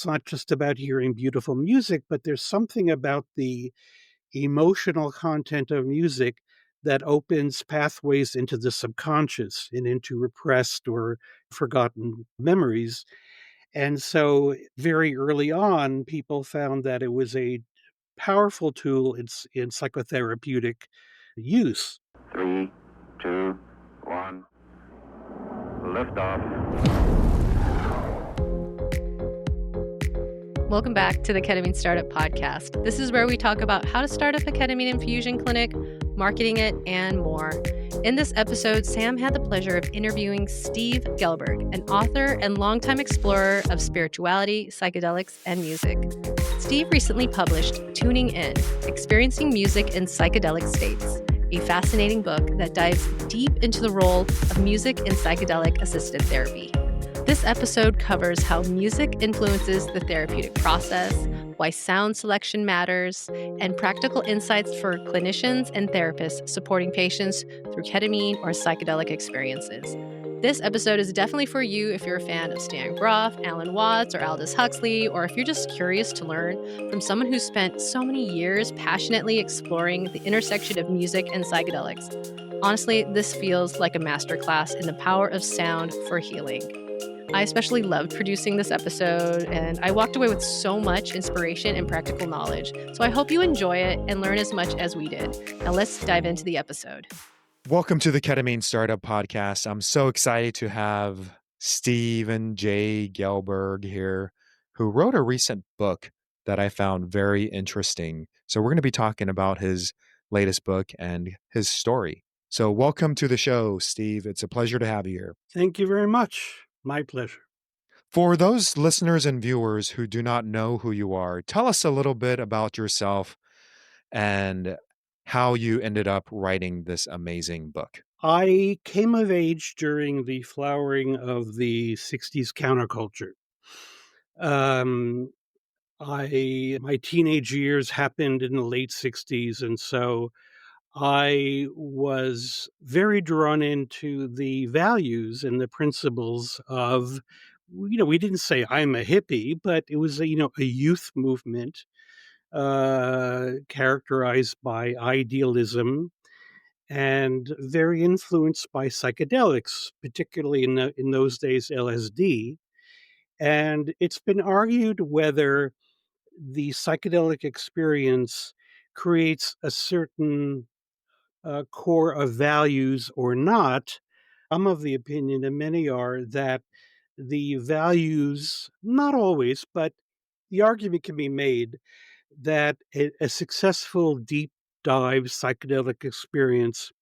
It's not just about hearing beautiful music, but there's something about the emotional content of music that opens pathways into the subconscious and into repressed or forgotten memories. And so, very early on, people found that it was a powerful tool in psychotherapeutic use. Three, two, one. Liftoff. Welcome back to the Ketamine Startup Podcast. This is where we talk about how to start up a ketamine infusion clinic, marketing it, and more. In this episode, Sam had the pleasure of interviewing Steve Gelberg, an author and longtime explorer of spirituality, psychedelics, and music. Steve recently published Tuning In, Experiencing Music in Psychedelic States, a fascinating book that dives deep into the role of music in psychedelic-assisted therapy. This episode covers how music influences the therapeutic process, why sound selection matters, and practical insights for clinicians and therapists supporting patients through ketamine or psychedelic experiences. This episode is definitely for you if you're a fan of Stan Grof, Alan Watts, or Aldous Huxley, or if you're just curious to learn from someone who's spent so many years passionately exploring the intersection of music and psychedelics. Honestly, this feels like a masterclass in the power of sound for healing. I especially loved producing this episode, and I walked away with so much inspiration and practical knowledge. So I hope you enjoy it and learn as much as we did. Now let's dive into the episode. Welcome to the Ketamine Startup Podcast. I'm so excited to have Steve and Jay Gelberg here, who wrote a recent book that I found very interesting. So we're going to be talking about his latest book and his story. So welcome to the show, Steve. It's a pleasure to have you here. Thank you very much. My pleasure. For those listeners and viewers who do not know who you are, tell us a little bit about yourself and how you ended up writing this amazing book. I came of age during the flowering of the 60s counterculture. My teenage years happened in the late 60s, and so I was very drawn into the values and the principles of, we didn't say I'm a hippie, but it was a youth movement characterized by idealism and very influenced by psychedelics, particularly in those days LSD. And it's been argued whether the psychedelic experience creates a certain core of values or not. I'm of the opinion, and many are, that the values, not always, but the argument can be made that a successful deep dive psychedelic experience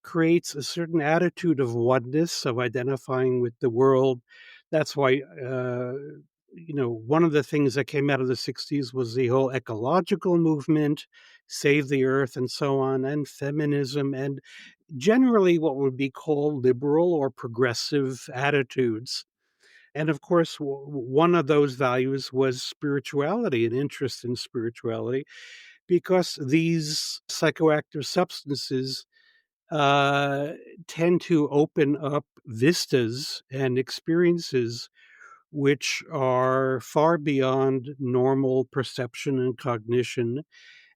creates a certain attitude of oneness, of identifying with the world. That's why, one of the things that came out of the 60s was the whole ecological movement, save the earth, and so on, and feminism, and generally what would be called liberal or progressive attitudes. And of course, one of those values was spirituality, an interest in spirituality, because these psychoactive substances uh, tend to open up vistas and experiences which are far beyond normal perception and cognition,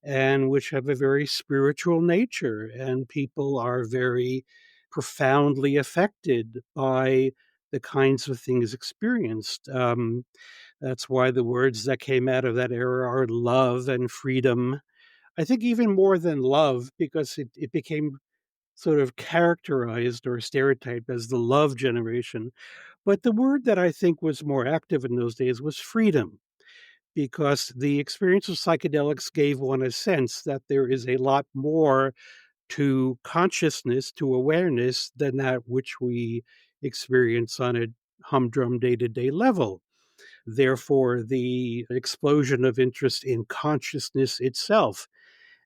and which have a very spiritual nature. And people are very profoundly affected by the kinds of things experienced. That's why the words that came out of that era are love and freedom. I think even more than love, because it became sort of characterized or stereotyped as the love generation. But the word that I think was more active in those days was freedom, because the experience of psychedelics gave one a sense that there is a lot more to consciousness, to awareness, than that which we experience on a humdrum day-to-day level. Therefore, the explosion of interest in consciousness itself.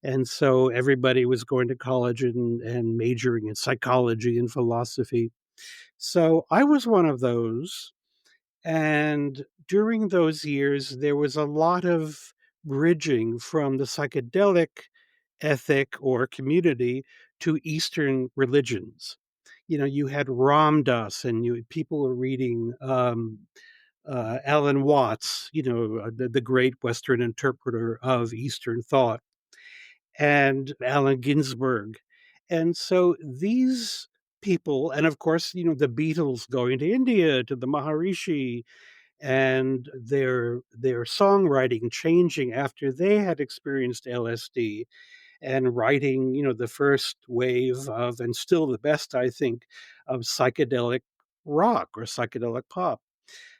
And so everybody was going to college and majoring in psychology and philosophy. So I was one of those. And during those years, there was a lot of bridging from the psychedelic ethic or community to Eastern religions. You had Ram Dass, and people were reading Alan Watts, the great Western interpreter of Eastern thought, and Allen Ginsberg. And so these people, and of course, the Beatles going to India to the Maharishi, and their songwriting changing after they had experienced LSD, and writing, the first wave of, and still the best, I think, of psychedelic rock or psychedelic pop.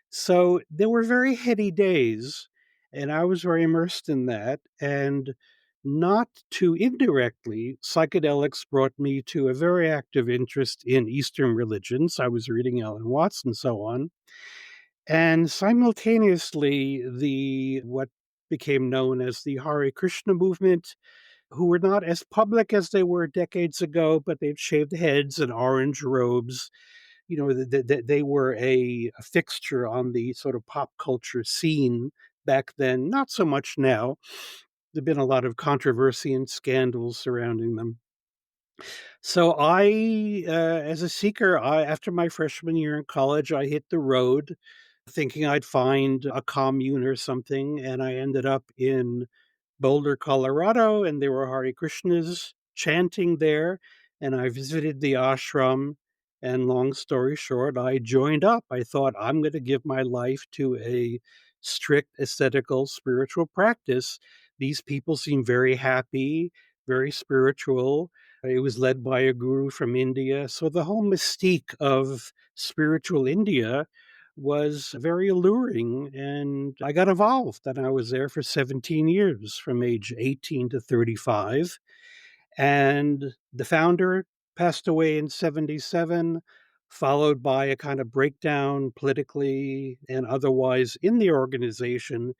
So there were very heady days, and I was very immersed in that. And not too indirectly, psychedelics brought me to a very active interest in Eastern religions. I was reading Alan Watts and so on. And simultaneously, the what became known as the Hare Krishna movement, who were not as public as they were decades ago, but they'd shaved heads and orange robes. They were a fixture on the sort of pop culture scene back then, not so much now. There've been a lot of controversy and scandals surrounding them. So as a seeker, after my freshman year in college, I hit the road thinking I'd find a commune or something, and I ended up in Boulder, Colorado, and there were Hare Krishnas chanting there, and I visited the ashram, and long story short, I joined up. I thought, I'm going to give my life to a strict ascetical spiritual practice. These people seem very happy, very spiritual. It was led by a guru from India. So the whole mystique of spiritual India was very alluring, and I got involved, and I was there for 17 years, from age 18 to 35. And the founder passed away in 77, followed by a kind of breakdown politically and otherwise in the organization.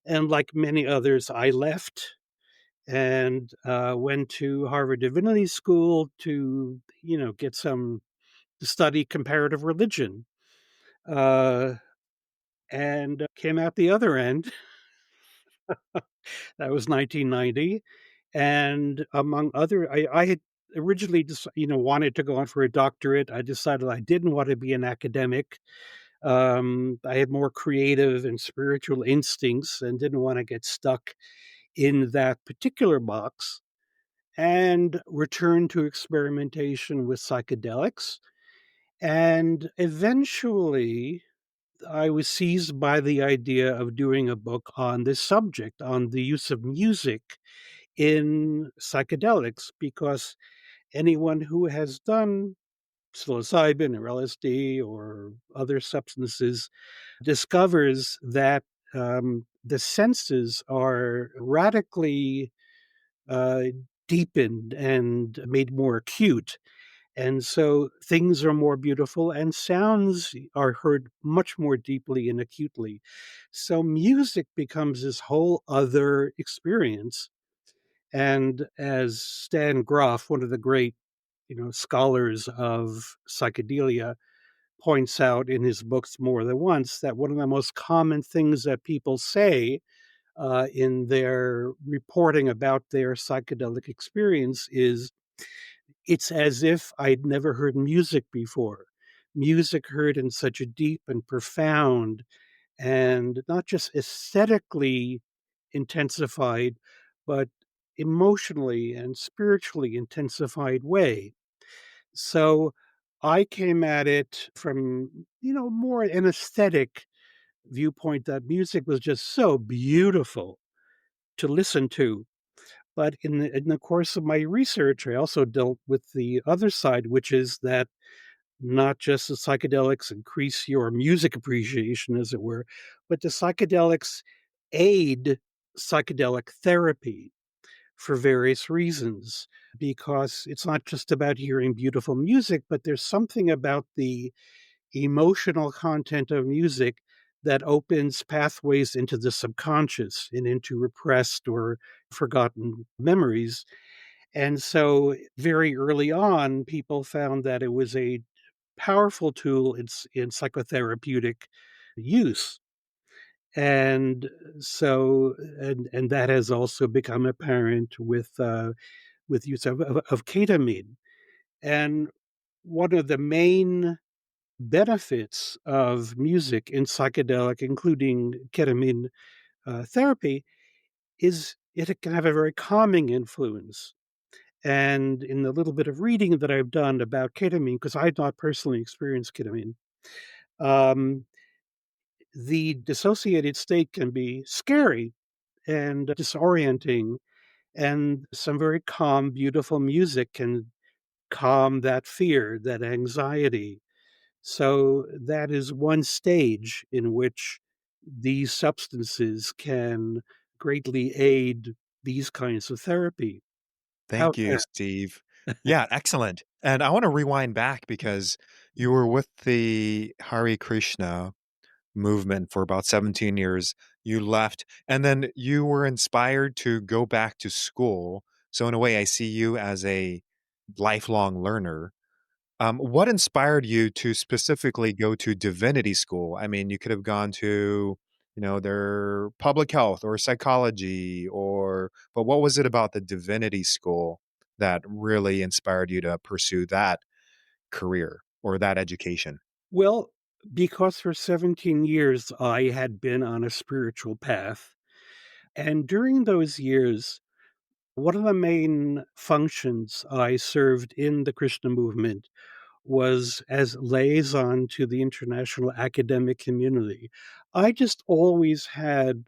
And like many others, I left and went to Harvard Divinity School to, get to study comparative religion. And came out the other end. That was 1990. And among other, I had originally just, wanted to go on for a doctorate. I decided I didn't want to be an academic. I had more creative and spiritual instincts and didn't want to get stuck in that particular box, and returned to experimentation with psychedelics. And eventually, I was seized by the idea of doing a book on this subject, on the use of music in psychedelics, because anyone who has done psilocybin or LSD or other substances discovers that the senses are radically uh, deepened and made more acute. And so things are more beautiful and sounds are heard much more deeply and acutely. So music becomes this whole other experience. And as Stan Grof, one of the great, scholars of psychedelia, points out in his books more than once, that one of the most common things that people say in their reporting about their psychedelic experience is, it's as if I'd never heard music before. Music heard in such a deep and profound and not just aesthetically intensified, but emotionally and spiritually intensified way. So I came at it from, more an aesthetic viewpoint, that music was just so beautiful to listen to. But in the course of my research, I also dealt with the other side, which is that not just the psychedelics increase your music appreciation, as it were, but the psychedelics aid psychedelic therapy for various reasons, because it's not just about hearing beautiful music, but there's something about the emotional content of music that opens pathways into the subconscious and into repressed or forgotten memories. And so very early on, people found that it was a powerful tool in psychotherapeutic use. And so, and that has also become apparent with use of ketamine. And one of the main benefits of music in psychedelic, including ketamine therapy, is it can have a very calming influence. And in the little bit of reading that I've done about ketamine, because I've not personally experienced ketamine, um, the dissociated state can be scary and disorienting, and some very calm, beautiful music can calm that fear, that anxiety. So that is one stage in which these substances can greatly aid these kinds of therapy Thank out you, there. Steve. Yeah, excellent. And I want to rewind back because you were with the Hare Krishna movement for about 17 years. You left, and then you were inspired to go back to school. So, in a way, I see you as a lifelong learner. What inspired you to specifically go to divinity school? I mean, you could have gone to, their public health or psychology, but what was it about the divinity school that really inspired you to pursue that career or that education? Well, because for 17 years I had been on a spiritual path, and during those years, one of the main functions I served in the Krishna movement was as liaison to the international academic community. I just always had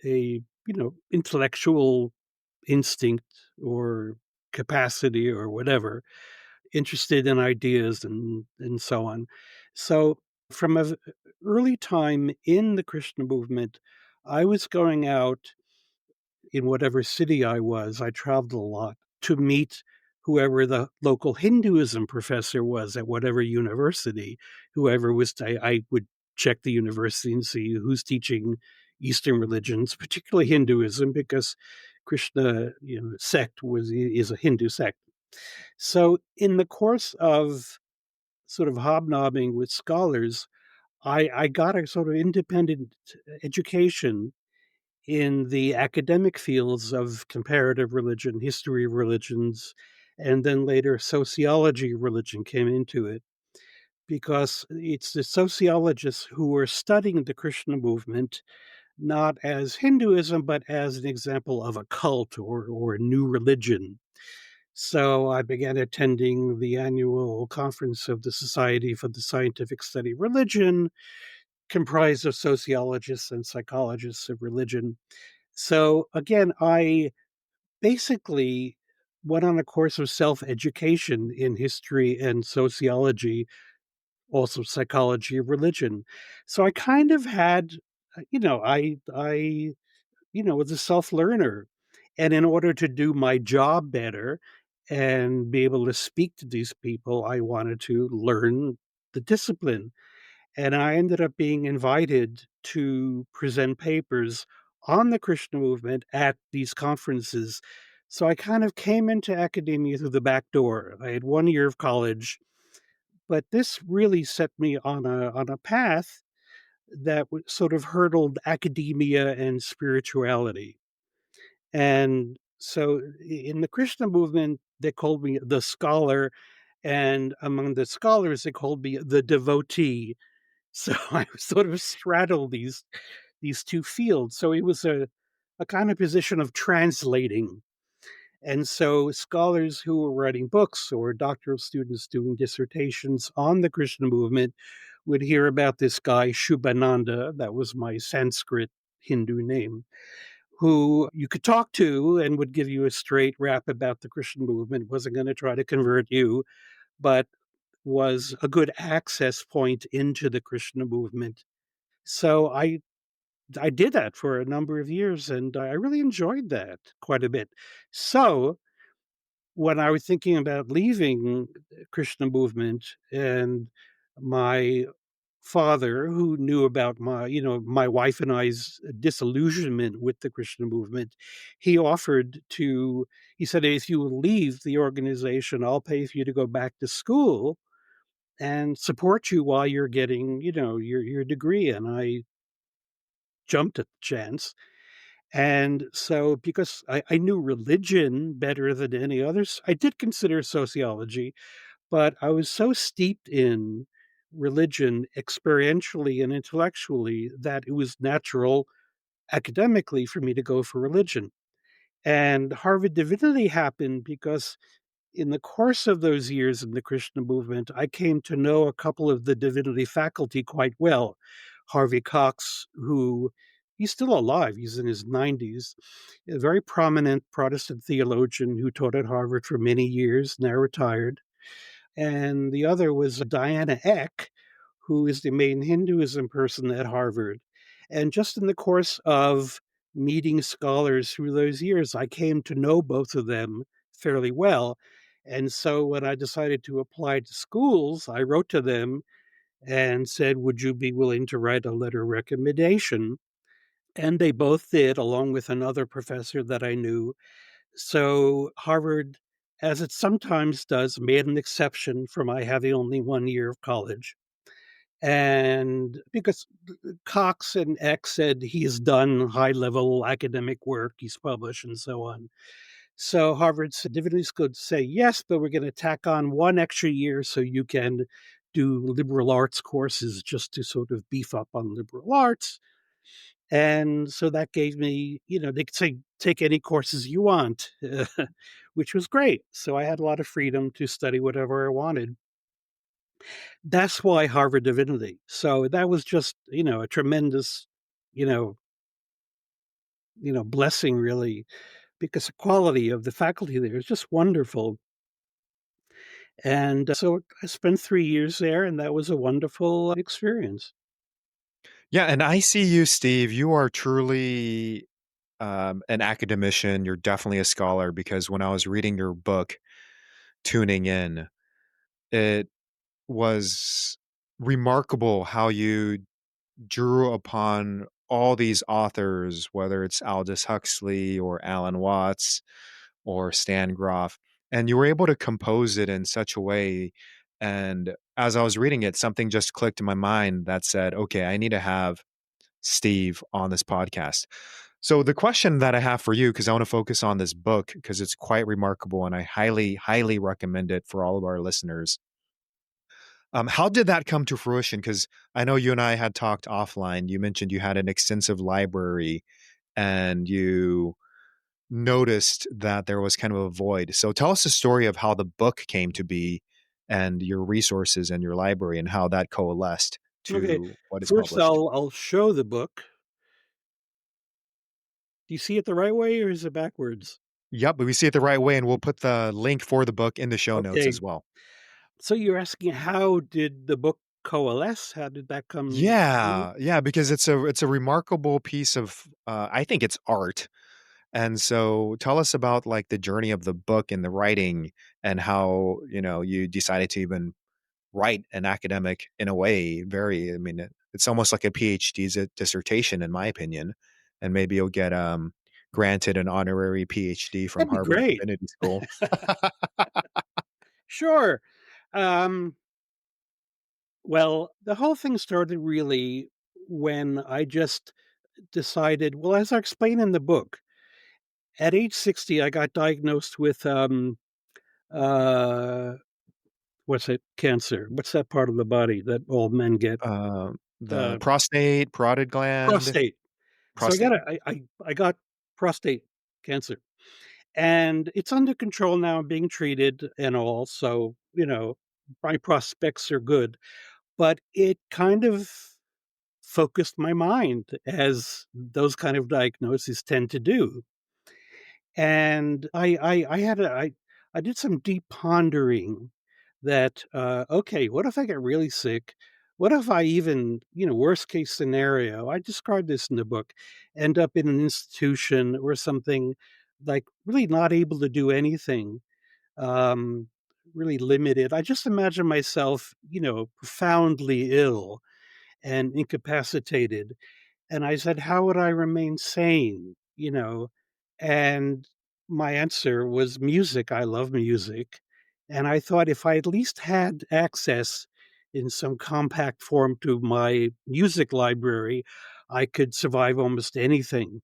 a, intellectual instinct or capacity or whatever, interested in ideas and so on. So from a early time in the Krishna movement, I was going out in whatever city I traveled a lot to meet whoever the local Hinduism professor was at whatever university, whoever was, I would check the university and see who's teaching Eastern religions, particularly Hinduism, because Krishna, sect is a Hindu sect. So in the course of sort of hobnobbing with scholars, I got a sort of independent education in the academic fields of comparative religion, history of religions, and then later sociology of religion came into it because it's the sociologists who were studying the Krishna movement not as Hinduism, but as an example of a cult or a new religion. So I began attending the annual conference of the Society for the Scientific Study of Religion, comprised of sociologists and psychologists of religion. So again, I basically went on a course of self-education in history and sociology, also psychology of religion. So I kind of had, was a self-learner. And in order to do my job better and be able to speak to these people, I wanted to learn the discipline. And I ended up being invited to present papers on the Krishna movement at these conferences. So I kind of came into academia through the back door. I had 1 year of college, but this really set me on a path that sort of hurdled academia and spirituality. And so in the Krishna movement, they called me the scholar, and among the scholars, they called me the devotee. So I sort of straddled these two fields. So it was a kind of position of translating. And so scholars who were writing books or doctoral students doing dissertations on the Krishna movement would hear about this guy, Shubhananda, that was my Sanskrit Hindu name, who you could talk to and would give you a straight rap about the Krishna movement, wasn't going to try to convert you, but was a good access point into the Krishna movement. So I did that for a number of years, and I really enjoyed that quite a bit. So when I was thinking about leaving the Krishna movement, and my father, who knew about my wife and I's disillusionment with the Krishna movement, he said, if you leave the organization, I'll pay for you to go back to school and support you while you're getting, your degree. And I jumped at the chance. And so, because I knew religion better than any others, I did consider sociology, but I was so steeped in religion experientially and intellectually that it was natural academically for me to go for religion. And Harvard Divinity happened because in the course of those years in the Krishna movement, I came to know a couple of the divinity faculty quite well. Harvey Cox, who he's still alive, he's in his 90s, a very prominent Protestant theologian who taught at Harvard for many years, now retired. And the other was Diana Eck, who is the main Hinduism person at Harvard. And just in the course of meeting scholars through those years, I came to know both of them fairly well. And so when I decided to apply to schools, I wrote to them and said, would you be willing to write a letter of recommendation? And they both did, along with another professor that I knew. So Harvard, as it sometimes does, made an exception for my having only 1 year of college. And because Cox and X said he's done high-level academic work, he's published and so on. So Harvard Divinity School could say, yes, but we're going to tack on 1 extra year so you can do liberal arts courses just to sort of beef up on liberal arts. And so that gave me, they could say, take any courses you want, which was great. So I had a lot of freedom to study whatever I wanted. That's why Harvard Divinity. So that was just, a tremendous, you know, blessing really, because the quality of the faculty there is just wonderful. And so I spent 3 years there, and that was a wonderful experience. Yeah, and I see you, Steve. You are truly an academician. You're definitely a scholar because when I was reading your book, Tuning In, it was remarkable how you drew upon all these authors, whether it's Aldous Huxley or Alan Watts or Stan Grof, and you were able to compose it in such a way. And as I was reading it, something just clicked in my mind that said, okay, I need to have Steve on this podcast. So the question that I have for you, because I want to focus on this book because it's quite remarkable and I highly, highly recommend it for all of our listeners. How did that come to fruition? Because I know you and I had talked offline. You mentioned you had an extensive library and you noticed that there was kind of a void. So tell us the story of how the book came to be and your resources and your library and how that coalesced Okay, to what is first published. I'll show the book. Do you see it the right way or is it backwards? Yep, but we see it the right way, and we'll put the link for the book in the show notes Okay. as well. So you're asking how did the book coalesce? How did that come? Yeah, because it's a remarkable piece of I think it's art. And so tell us about like the journey of the book and the writing and how, you decided to even write an academic in a way, very, I mean, it's almost like a PhD dissertation in my opinion. And maybe you'll get granted an honorary PhD from That'd be Harvard great. Divinity School. Sure. Um, well, the whole thing started really when I just decided, well, as I explain in the book, at age 60, I got diagnosed with uh, what's it? Cancer. What's that part of the body that all men get? The Uh, prostate, parotid gland, prostate. So prostate. I got prostate cancer, and it's under control now. I'm being treated and all, so my prospects are good. But it kind of focused my mind, as those kind of diagnoses tend to do. And I did some deep pondering that, okay, what if I get really sick? What if I even, worst case scenario, I described this in the book, end up in an institution or something, like really not able to do anything, um, really limited. I just imagine myself, profoundly ill and incapacitated. And I said, "How would I remain sane?" And my answer was music. I love music. And I thought if I at least had access in some compact form to my music library, I could survive almost anything.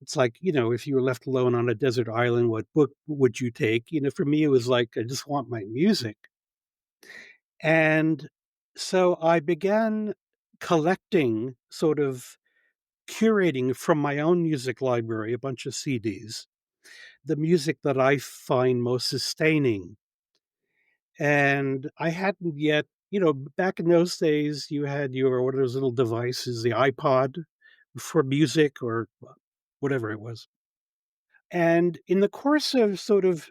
It's like, if you were left alone on a desert island, what book would you take? For me, it was like, I just want my music. And So I began collecting, sort of curating from my own music library, a bunch of CDs, the music that I find most sustaining. And I hadn't yet, back in those days, you had your one of those little devices, the iPod for music or whatever it was. And in the course of sort of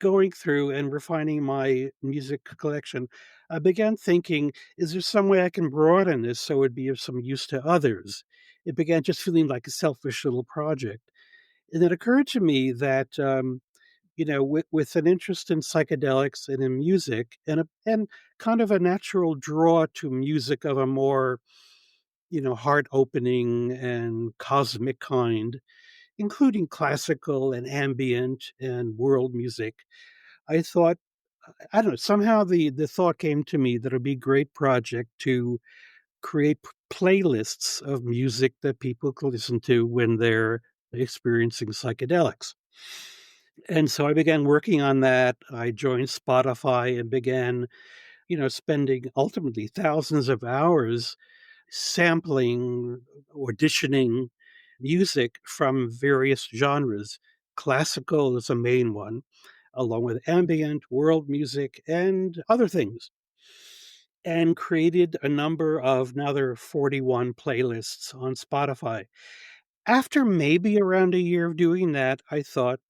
going through and refining my music collection, I began thinking, is there some way I can broaden this so it'd be of some use to others? It began just feeling like a selfish little project. And it occurred to me that, with an interest in psychedelics and in music and kind of a natural draw to music of a more, heart opening and cosmic kind, including classical and ambient and world music, I thought, I don't know, somehow the thought came to me that it'd be a great project to create playlists of music that people could listen to when they're experiencing psychedelics. And so I began working on that. I joined Spotify and began, spending ultimately thousands of hours sampling, auditioning music from various genres. Classical is a main one, along with ambient, world music, and other things, and created a number of, now there are 41 playlists on Spotify. After maybe around a year of doing that, I thought,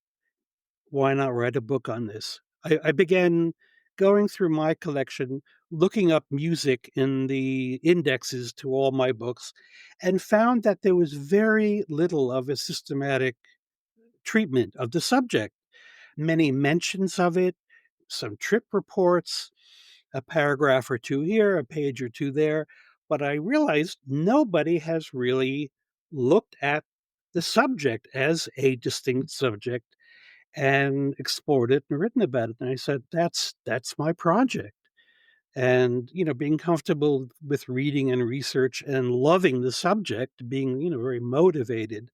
why not write a book on this? I began going through my collection, looking up music in the indexes to all my books, and found that there was very little of a systematic treatment of the subject. Many mentions of it, some trip reports, a paragraph or two here, a page or two there. But I realized nobody has really looked at the subject as a distinct subject and explored it and written about it. And I said, that's my project. And, being comfortable with reading and research and loving the subject, being, very motivated,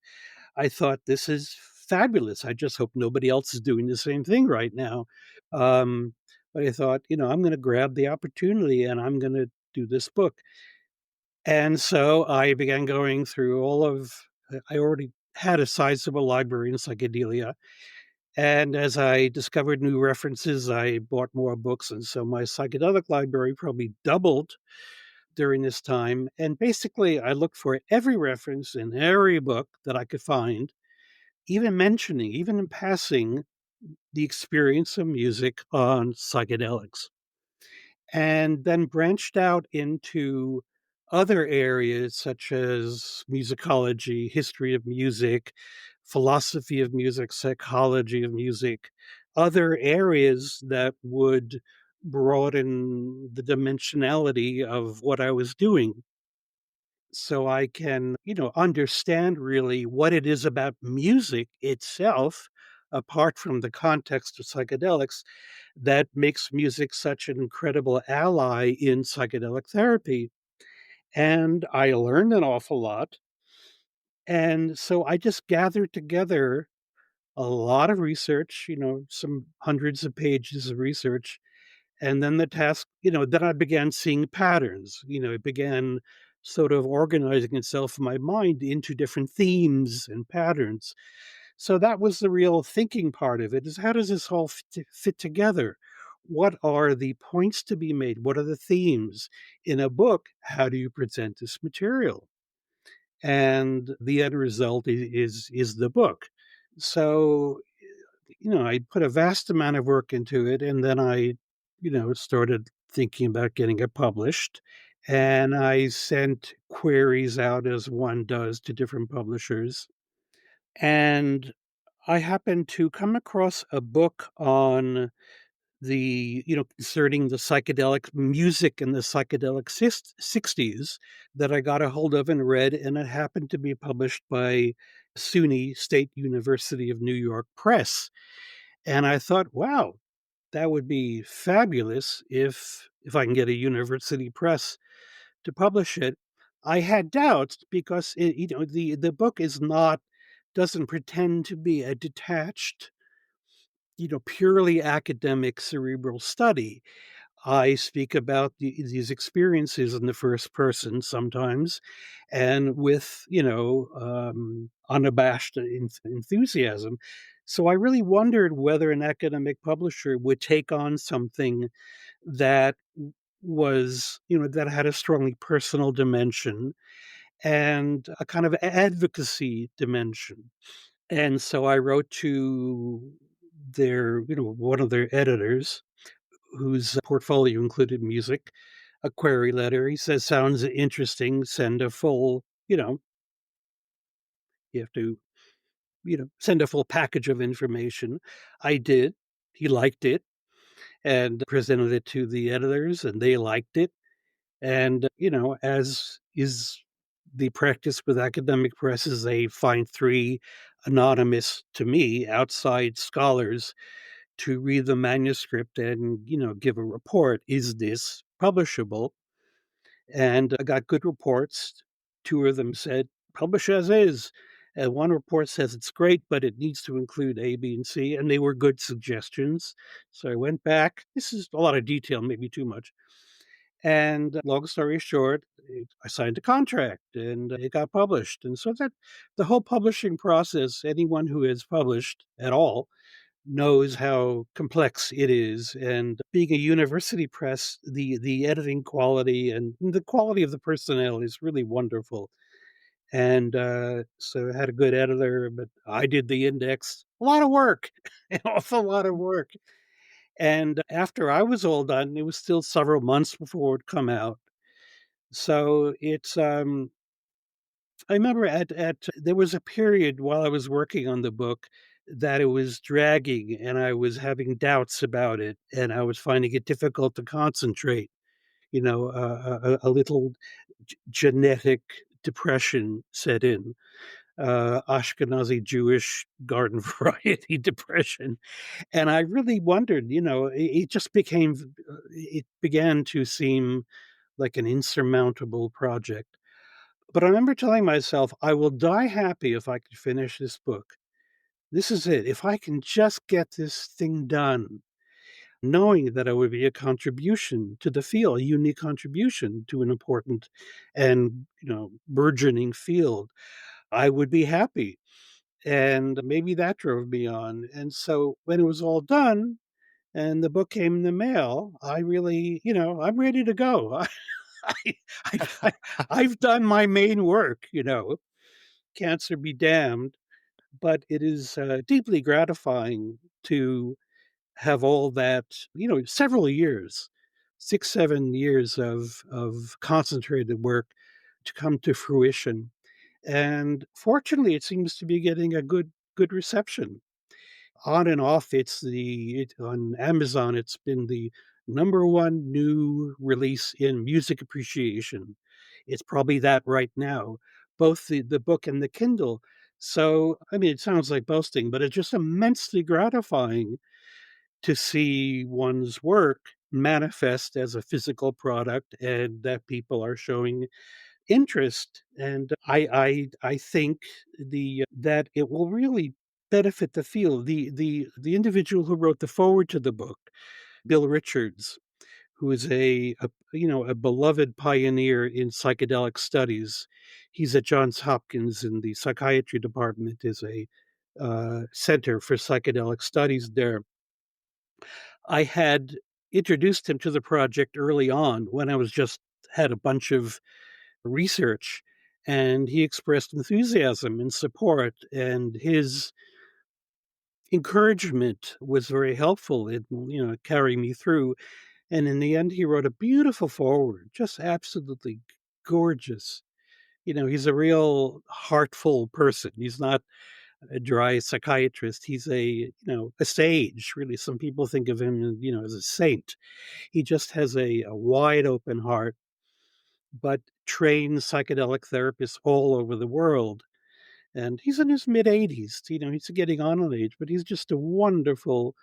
I thought this is fabulous. I just hope nobody else is doing the same thing right now. Um, but I thought, I'm going to grab the opportunity and I'm going to do this book. And so I began going through I already had a sizable library in psychedelia. And as I discovered new references, I bought more books. And so my psychedelic library probably doubled during this time. And basically, I looked for every reference in every book that I could find, even mentioning, even in passing, the experience of music on psychedelics, and then branched out into other areas such as musicology, history of music, philosophy of music, psychology of music, other areas that would broaden the dimensionality of what I was doing. So I can, understand really what it is about music itself, apart from the context of psychedelics, that makes music such an incredible ally in psychedelic therapy. And I learned an awful lot. And so I just gathered together a lot of research, some hundreds of pages of research. And then the task, then I began seeing patterns. It began sort of organizing itself in my mind into different themes and patterns. So that was the real thinking part of it, is how does this all fit together? What are the points to be made? What are the themes? In a book, how do you present this material? And the end result is the book. So, I put a vast amount of work into it, and then I, started thinking about getting it published. And I sent queries out as one does to different publishers. And I happened to come across a book on concerning the psychedelic music in the psychedelic 60s that I got a hold of and read, and it happened to be published by SUNY State University of New York Press. And I thought, wow, that would be fabulous if I can get a university press to publish it. I had doubts because the book doesn't pretend to be a detached, purely academic cerebral study. I speak about these experiences in the first person sometimes, and with, unabashed enthusiasm. So I really wondered whether an academic publisher would take on something that that had a strongly personal dimension and a kind of advocacy dimension. And so I wrote to one of their editors whose portfolio included music, a query letter. He says, sounds interesting. Send a full, you have to, send a full package of information. I did. He liked it and presented it to the editors, and they liked it. And, as is the practice with academic presses, they find three anonymous, to me, outside scholars to read the manuscript and, give a report. Is this publishable? And I got good reports. Two of them said, publish as is. And one report says it's great, but it needs to include A, B, and C. And they were good suggestions. So I went back. This is a lot of detail, maybe too much. And long story short, I signed a contract and it got published. And so that the whole publishing process, anyone who has published at all knows how complex it is. And being a university press, the editing quality and the quality of the personnel is really wonderful. And so I had a good editor, but I did the index. A lot of work, an awful lot of work. And after I was all done, it was still several months before it would come out. So it's I remember at there was a period while I was working on the book that it was dragging and I was having doubts about it and I was finding it difficult to concentrate. A little genetic depression set in, Ashkenazi Jewish garden variety depression. And I really wondered, it just it began to seem like an insurmountable project. But I remember telling myself, I will die happy if I can finish this book. This is it. If I can just get this thing done, knowing that it would be a contribution to the field, a unique contribution to an important and, burgeoning field, I would be happy. And maybe that drove me on. And so when it was all done and the book came in the mail, I really, I'm ready to go. I, I've done my main work, cancer be damned. But it is deeply gratifying to have all that, several years, 6, 7 years of concentrated work to come to fruition. And fortunately, it seems to be getting a good reception. On and off, on Amazon, it's been the number one new release in music appreciation. It's probably that right now, both the book and the Kindle. So, I mean, it sounds like boasting, but it's just immensely gratifying to see one's work manifest as a physical product and that people are showing interest. And I think the that it will really benefit the field. The individual who wrote the foreword to the book, Bill Richards, who is a beloved pioneer in psychedelic studies. He's at Johns Hopkins in the psychiatry department, is a center for psychedelic studies there. I had introduced him to the project early on when I was just had a bunch of research, and he expressed enthusiasm and support, and his encouragement was very helpful in carrying me through. And in the end, he wrote a beautiful foreword, just absolutely gorgeous. He's a real heartful person. He's not a dry psychiatrist. He's a sage, really. Some people think of him, as a saint. He just has a wide open heart, but trained psychedelic therapists all over the world. And he's in his mid 80s. He's getting on in age, but he's just a wonderful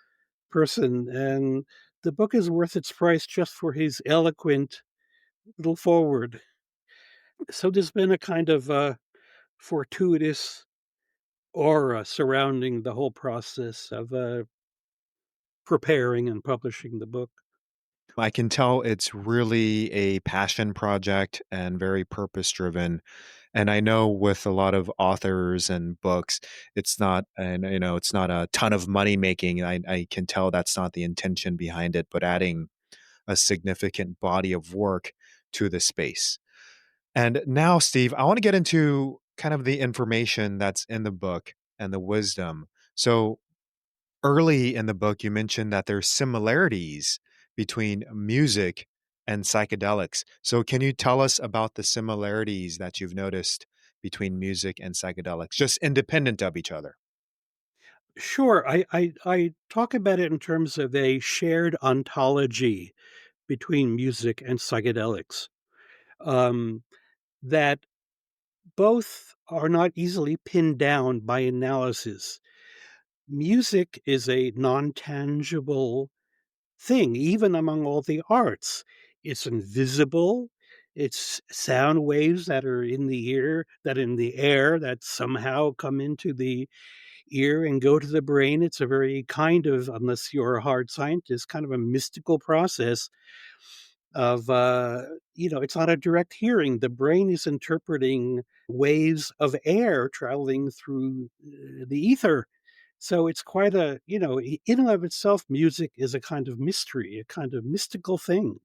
person. And the book is worth its price just for his eloquent little forward. So there's been a kind of fortuitous aura surrounding the whole process of preparing and publishing the book. I can tell it's really a passion project and very purpose driven. And I know with a lot of authors and books, it's not, and it's not a ton of money making. I can tell that's not the intention behind it, but adding a significant body of work to the space. And now, Steve, I want to get into kind of the information that's in the book and the wisdom. So, early in the book, you mentioned that there's similarities between music and psychedelics. So, can you tell us about the similarities that you've noticed between music and psychedelics, just independent of each other? Sure, I talk about it in terms of a shared ontology between music and psychedelics, um, that both are not easily pinned down by analysis. Music is a non-tangible thing, even among all the arts. It's invisible. It's sound waves that are in the ear, that in the air, that somehow come into the ear and go to the brain. It's a very kind of, unless you're a hard scientist, kind of a mystical process of, it's not a direct hearing. The brain is interpreting waves of air traveling through the ether. So it's quite in and of itself, music is a kind of mystery, a kind of mystical thing.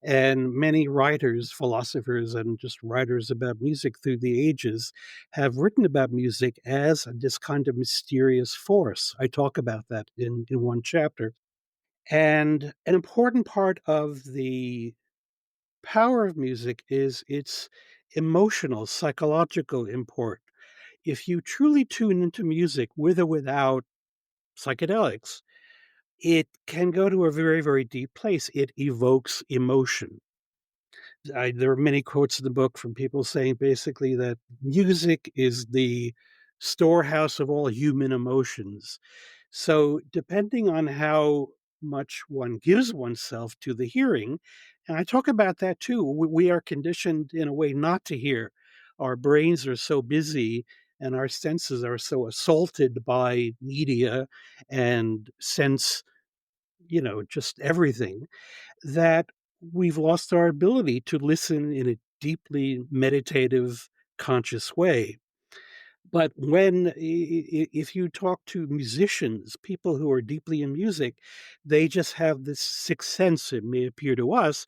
And many writers, philosophers, and just writers about music through the ages have written about music as this kind of mysterious force. I talk about that in one chapter. And an important part of the power of music is its emotional, psychological import. If you truly tune into music with or without psychedelics, it can go to a very, very deep place. It evokes emotion. There are many quotes in the book from people saying basically that music is the storehouse of all human emotions. So, depending on how much one gives oneself to the hearing, and I talk about that too, we are conditioned in a way not to hear. Our brains are so busy and our senses are so assaulted by media and sense, just everything, that we've lost our ability to listen in a deeply meditative, conscious way. But if you talk to musicians, people who are deeply in music, they just have this sixth sense, it may appear to us,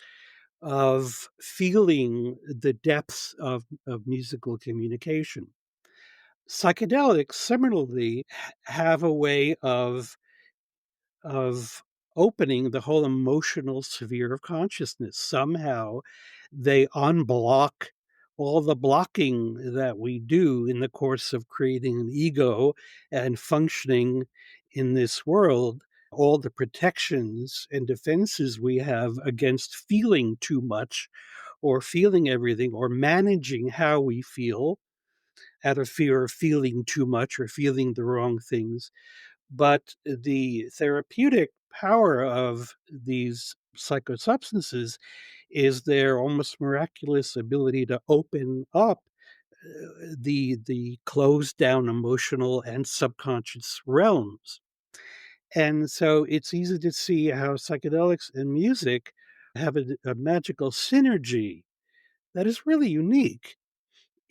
of feeling the depths of musical communication. Psychedelics similarly have a way of opening the whole emotional sphere of consciousness. Somehow they unblock all the blocking that we do in the course of creating an ego and functioning in this world, all the protections and defenses we have against feeling too much or feeling everything or managing how we feel out of fear of feeling too much or feeling the wrong things. But the therapeutic power of these psychosubstances is their almost miraculous ability to open up the closed down emotional and subconscious realms. And so it's easy to see how psychedelics and music have a magical synergy that is really unique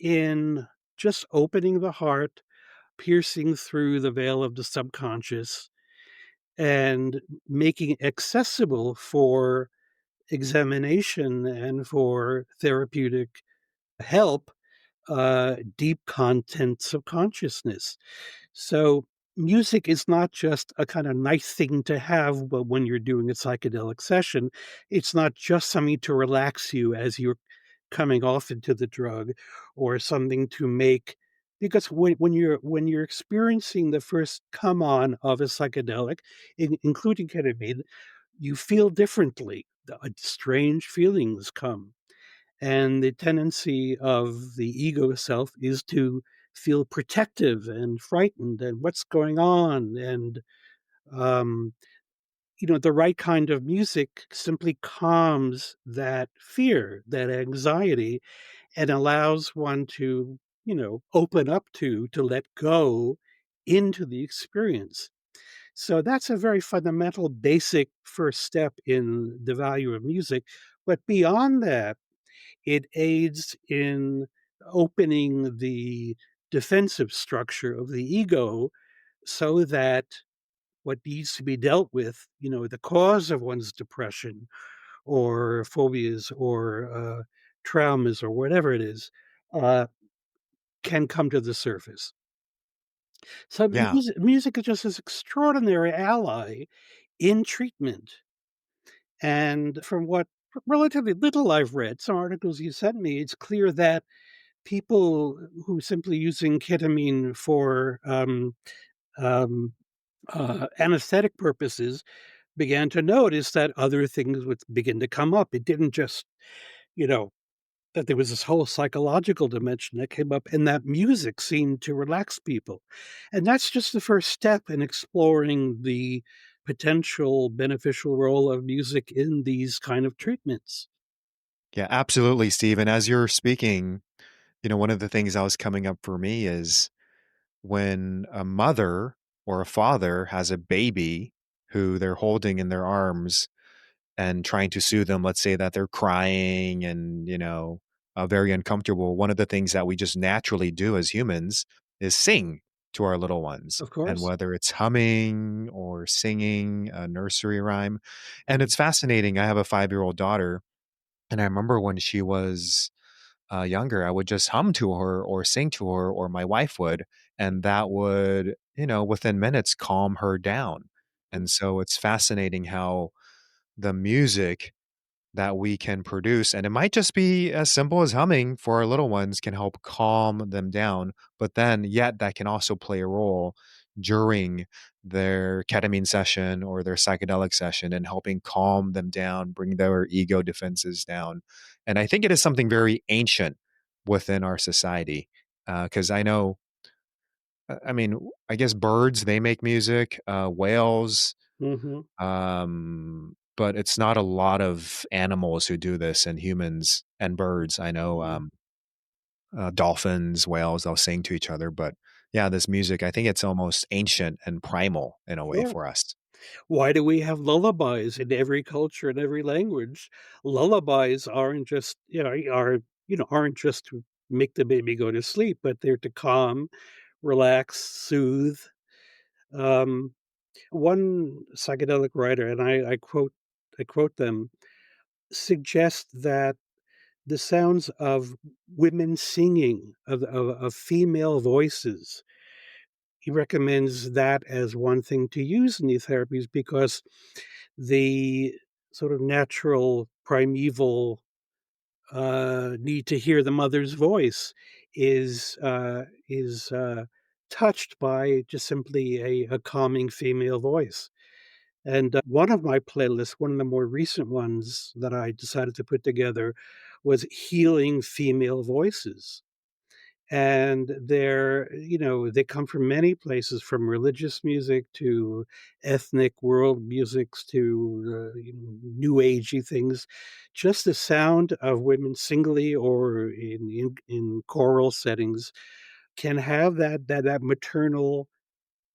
in just opening the heart, piercing through the veil of the subconscious, and making it accessible for examination and for therapeutic help, deep contents of consciousness. So, music is not just a kind of nice thing to have, but when you're doing a psychedelic session, it's not just something to relax you as you're coming off into the drug, or something to make, because when you're experiencing the first come on of a psychedelic, including ketamine, you feel differently. Strange feelings come, and the tendency of the ego self is to feel protective and frightened and what's going on, and um, the right kind of music simply calms that fear, that anxiety, and allows one to, open up to let go into the experience. So that's a very fundamental, basic first step in the value of music. But beyond that, it aids in opening the defensive structure of the ego so that what needs to be dealt with, the cause of one's depression or phobias or traumas or whatever it is, uh, can come to the surface. So Yeah. music is just this extraordinary ally in treatment. And from what relatively little I've read, some articles you sent me, it's clear that people who simply using ketamine for um, anesthetic purposes began to notice that other things would begin to come up. It didn't just, you know, that there was this whole psychological dimension that came up, and that music seemed to relax people. And that's just the first step in exploring the potential beneficial role of music in these kind of treatments. Yeah, absolutely, Steve. And as you're speaking, one of the things that was coming up for me is when a mother or a father has a baby who they're holding in their arms and trying to soothe them, let's say that they're crying and, very uncomfortable. One of the things that we just naturally do as humans is sing to our little ones. Of And course. whether it's humming or singing a nursery rhyme. And Mhm. it's fascinating. I have a 5-year-old daughter. And I remember when she was younger, I would just hum to her or sing to her, or my wife would, and that would, within minutes calm her down. And so it's fascinating how the music that we can produce, and it might just be as simple as humming for our little ones, can help calm them down. But then, yet, that can also play a role during their ketamine session or their psychedelic session in helping calm them down, bring their ego defenses down. And I think it is something very ancient within our society. Because I know, I mean, I guess birds, they make music, whales, Mhm. but it's not a lot of animals who do this, and humans and birds. I know, Mhm. dolphins, whales, they'll sing to each other. But yeah, this music, I think it's almost ancient and primal in a way Sure. for us. Why do we have lullabies in every culture and every language? Lullabies aren't just, aren't just to make the baby go to sleep, but they're to calm, relax, soothe. Um, One psychedelic writer, and I quote them, suggest that the sounds of women singing, of female voices, he recommends that as one thing to use in these therapies because the sort of natural primeval need to hear the mother's voice is touched by just simply a calming female voice. And one of my playlists, one of the more recent ones that I decided to put together, was healing female voices. And they come from many places, from religious music to ethnic world musics to new agey things. Just the sound of women singly or in choral settings can have that maternal,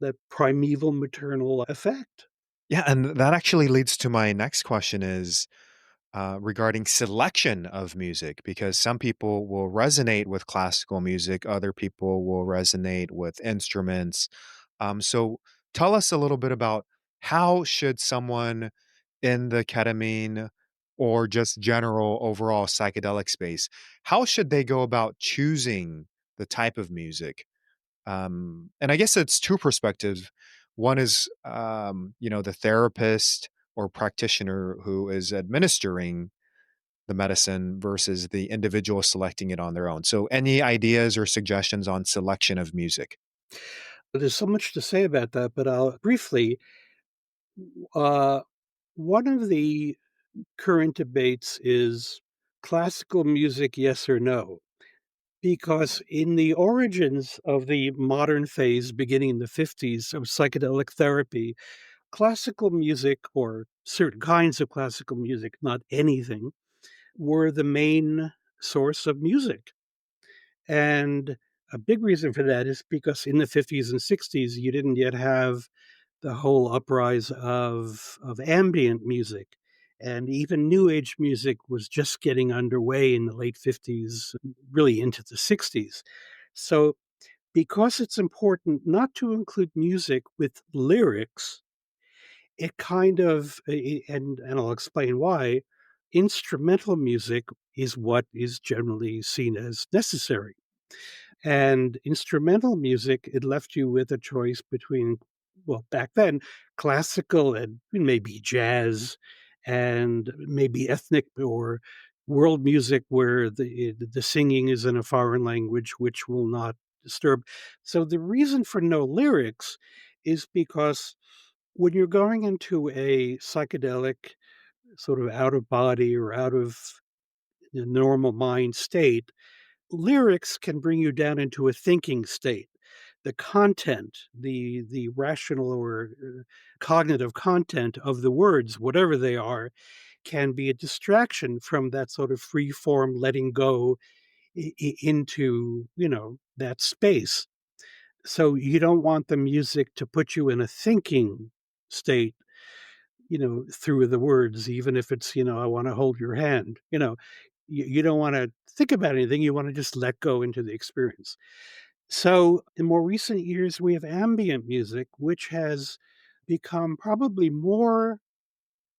that primeval maternal effect. Yeah, and that actually leads to my next question is, regarding selection of music, because some people will resonate with classical music, other people will resonate with instruments. So tell us a little bit about how should someone in the ketamine or just general overall psychedelic space, how should they go about choosing the type of music? And I guess it's two perspectives. One is, the therapist or practitioner who is administering the medicine versus the individual selecting it on their own. So, any ideas or suggestions on selection of music? There's so much to say about that, but I'll briefly. Uh, One of the current debates is classical music, yes or no? Because in the origins of the modern phase, beginning in the 50s, of psychedelic therapy, classical music, or certain kinds of classical music, not anything, were the main source of music. And a big reason for that is because in the 50s and 60s, you didn't yet have the whole uprise of ambient music. And even New Age music was just getting underway in the late 50s, really into the 60s. So, because it's important not to include music with lyrics, it kind of, and I'll explain why, instrumental music is what is generally seen as necessary. And instrumental music, it left you with a choice between, well, back then, classical and maybe jazz and maybe ethnic or world music where the singing is in a foreign language, which will not disturb. So the reason for no lyrics is because when you're going into a psychedelic sort of out of body or out of the normal mind state, lyrics can bring you down into a thinking state. The content, the rational or cognitive content of the words, whatever they are, can be a distraction from that sort of free form letting go into, that space. So you don't want the music to put you in a thinking state, through the words, even if it's, I want to hold your hand, you don't want to think about anything. You want to just let go into the experience. So in more recent years, we have ambient music, which has become probably more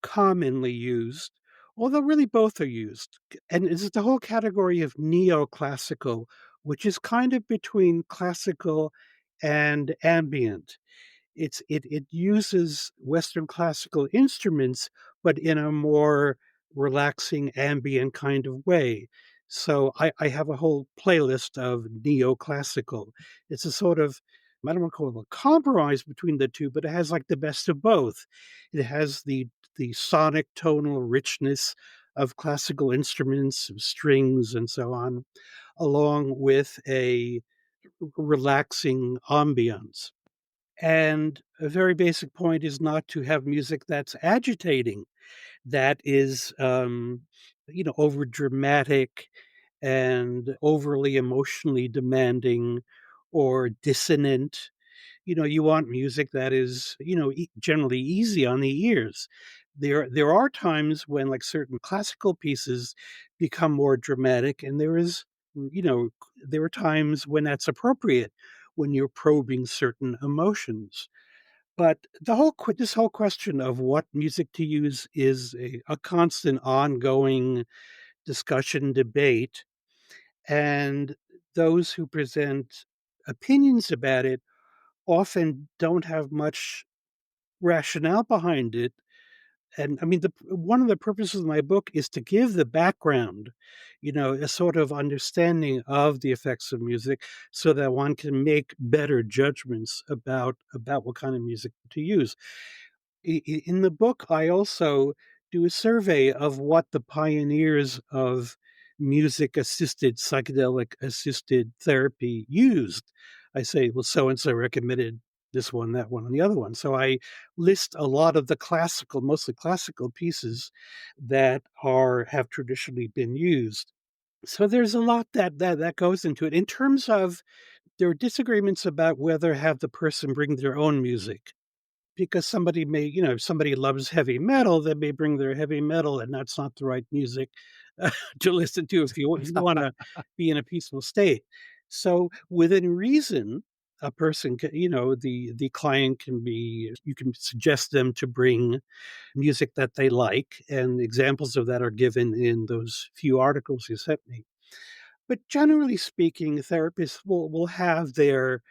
commonly used, although really both are used. And it's the whole category of neoclassical, which is kind of between classical and ambient. It uses Western classical instruments, but in a more relaxing ambient kind of way. So I have a whole playlist of neoclassical. It's a sort of, I don't want to call it a compromise between the two, but it has like the best of both. It has the sonic tonal richness of classical instruments, of strings and so on, along with a relaxing ambience. And a very basic point is not to have music that's agitating, that is, over dramatic and overly emotionally demanding or dissonant. You want music that is, generally easy on the ears. There are times when, like, certain classical pieces become more dramatic, and there are times when that's appropriate, when you're probing certain emotions. But this whole question of what music to use is a constant ongoing discussion, debate, and those who present opinions about it often don't have much rationale behind it. And I mean, one of the purposes of my book is to give the background, a sort of understanding of the effects of music, so that one can make better judgments about what kind of music to use. In the book, I also do a survey of what the pioneers of music assisted, psychedelic assisted therapy used. I say, well, so and so recommended this one, that one, and the other one. So I list a lot of the mostly classical pieces that have traditionally been used. So there's a lot that goes into it. In terms of, there are disagreements about whether have the person bring their own music, because somebody may, if somebody loves heavy metal, they may bring their heavy metal, and that's not the right music to listen to if you want to be in a peaceful state. So within reason, a person can, the client can be, you can suggest them to bring music that they like, and examples of that are given in those few articles you sent me. But generally speaking, therapists will have their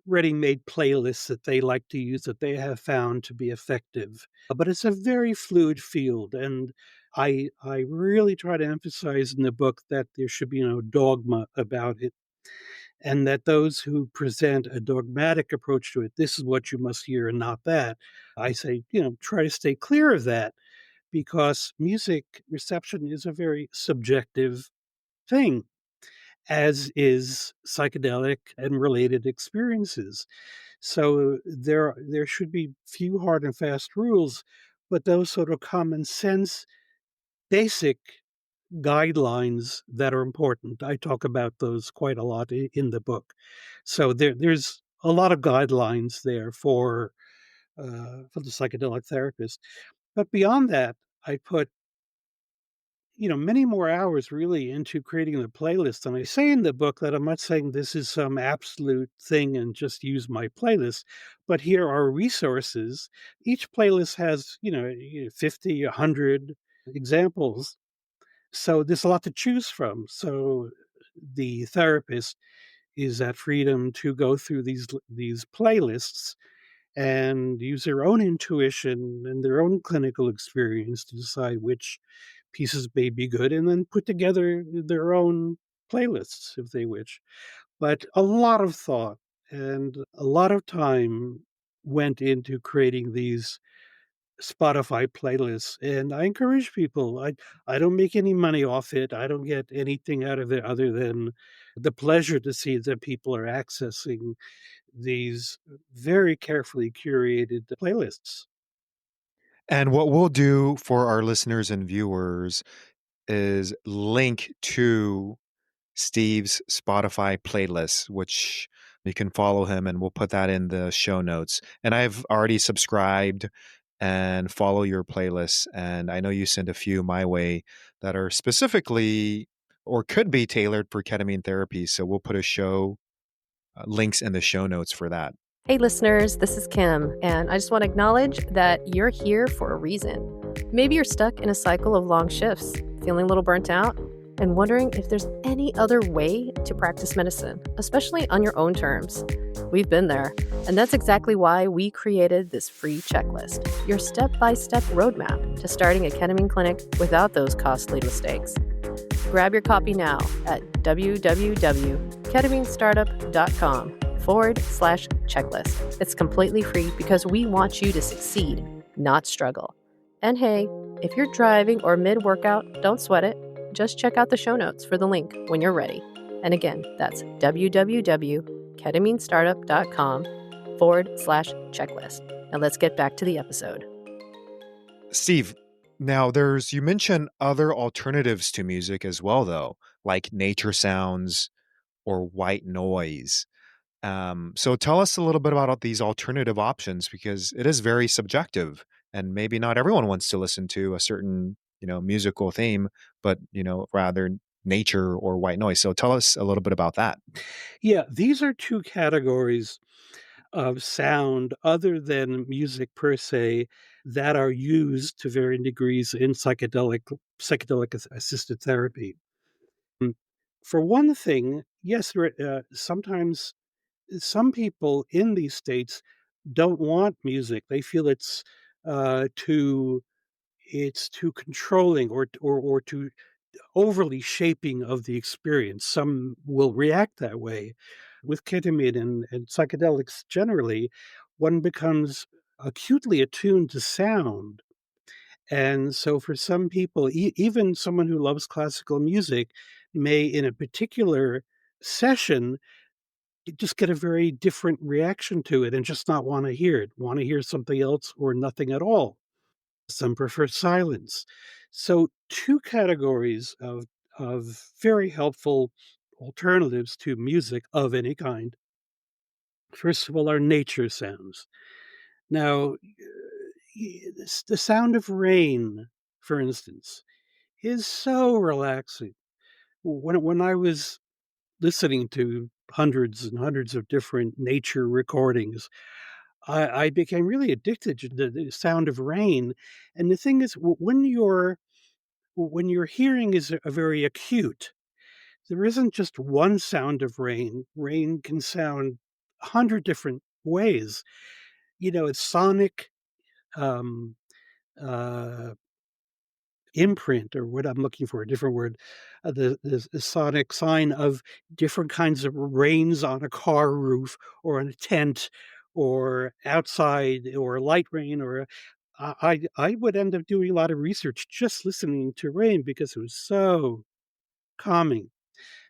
ready-made playlists that they like to use, that they have found to be effective. But it's a very fluid field, and I really try to emphasize in the book that there should be no dogma about it, and that those who present a dogmatic approach to it, this is what you must hear and not that, I say, try to stay clear of that, because music reception is a very subjective thing, as is psychedelic and related experiences. So there should be few hard and fast rules, but those sort of common sense, basic guidelines that are important. I talk about those quite a lot in the book. So there's a lot of guidelines there for for the psychedelic therapist. But beyond that, I put many more hours really into creating the playlist. And I say in the book that I'm not saying this is some absolute thing and just use my playlist, but here are resources. Each playlist has, 50, 100 examples. So there's a lot to choose from. So the therapist is at freedom to go through these playlists and use their own intuition and their own clinical experience to decide which pieces may be good and then put together their own playlists if they wish. But a lot of thought and a lot of time went into creating these Spotify playlists, and I encourage people. I don't make any money off it. I don't get anything out of it other than the pleasure to see that people are accessing these very carefully curated playlists. And what we'll do for our listeners and viewers is link to Steve's Spotify playlist, which you can follow him, and we'll put that in the show notes. And I've already subscribed and follow your playlists, and I know you send a few my way that are specifically or could be tailored for ketamine therapy. So we'll put a show links in the show notes for that. Hey listeners, this is Kim, and I just want to acknowledge that you're here for a reason. Maybe you're stuck in a cycle of long shifts, feeling a little burnt out, and wondering if there's any other way to practice medicine, especially on your own terms. We've been there, and that's exactly why we created this free checklist, your step-by-step roadmap to starting a ketamine clinic without those costly mistakes. Grab your copy now at www.ketaminestartup.com/checklist. It's completely free because we want you to succeed, not struggle. And hey, if you're driving or mid-workout, don't sweat it. Just check out the show notes for the link when you're ready. And again, that's www.ketaminestartup.com/checklist. Now let's get back to the episode. Steve, now you mentioned other alternatives to music as well, though, like nature sounds or white noise. So tell us a little bit about these alternative options, because it is very subjective and maybe not everyone wants to listen to a certain, musical theme, but, rather nature or white noise. So tell us a little bit about that. Yeah, these are two categories of sound other than music per se that are used to varying degrees in psychedelic assisted therapy. Mm, For one thing, yes, sometimes some people in these states don't want music. They feel uh, too it's too controlling or too overly shaping of the experience. Some will react that way. With ketamine and psychedelics generally, one becomes acutely attuned to sound. And so for some people, even someone who loves classical music may, in a particular session, just get a very different reaction to it and just not want to hear it, want to hear something else or nothing at all. Some prefer silence. So two categories of very helpful alternatives to music of any kind. First of all, are nature sounds. Now, the sound of rain, for instance, is so relaxing. When I was listening to hundreds and hundreds of different nature recordings, I became really addicted to the sound of rain. And the thing is, when your hearing is a very acute, there isn't just one sound of rain. Rain can sound 100 different ways. It's sonic um, uh, imprint, or what I'm looking for, a different word, the sonic sign of different kinds of rains on a car roof or on a tent or outside or light rain or I would end up doing a lot of research just listening to rain because it was so calming.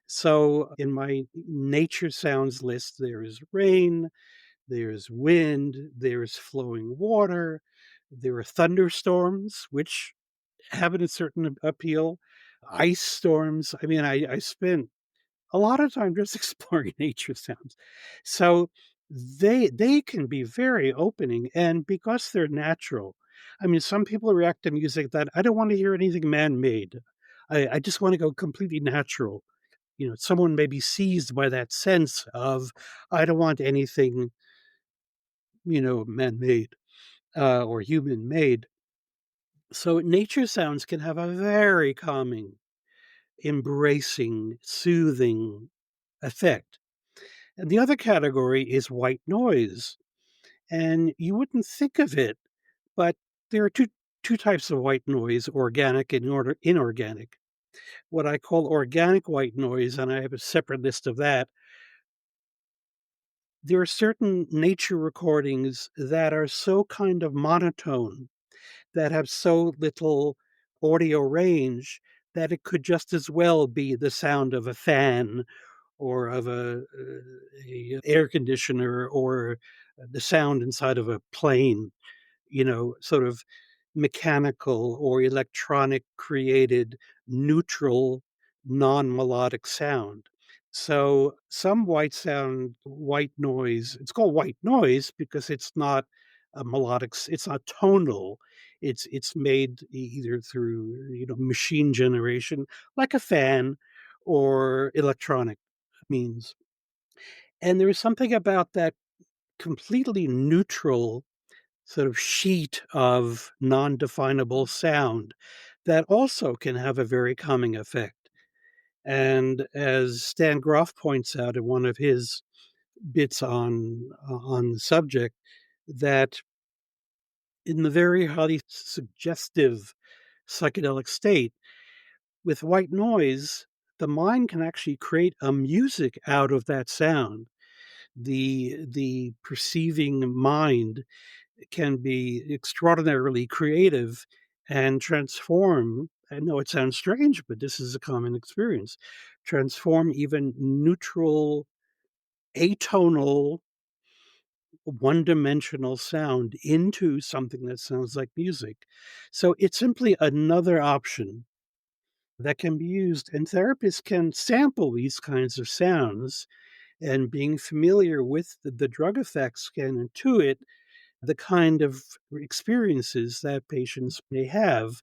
So in my nature sounds list, there is rain, there's wind, there's flowing water, there are thunderstorms, which have a certain appeal, ice storms. I mean, I spent a lot of time just exploring nature sounds. So they can be very opening, and because they're natural, I mean, some people react to music that I don't want to hear anything man-made. I just want to go completely natural. Someone may be seized by that sense of I don't want anything, man-made or human-made. So nature sounds can have a very calming, embracing, soothing effect. And the other category is white noise. And you wouldn't think of it, but there are two types of white noise, organic and inorganic. What I call organic white noise, and I have a separate list of that, there are certain nature recordings that are so kind of monotone, that have so little audio range that it could just as well be the sound of a fan or of a air conditioner or the sound inside of a plane, sort of mechanical or electronic created neutral non-melodic sound. So some white noise, it's called white noise because it's not a it's not tonal. It's made either through, machine generation, like a fan, or electronic means. And there is something about that completely neutral sort of sheet of non-definable sound that also can have a very calming effect. And as Stan Grof points out in one of his bits on the subject, that in the very highly suggestive psychedelic state, with white noise, the mind can actually create a music out of that sound. The perceiving mind can be extraordinarily creative and transform. I know it sounds strange, but this is a common experience. Transform even neutral, atonal, one-dimensional sound into something that sounds like music. So it's simply another option that can be used, and therapists can sample these kinds of sounds, and being familiar with the drug effects can intuit the kind of experiences that patients may have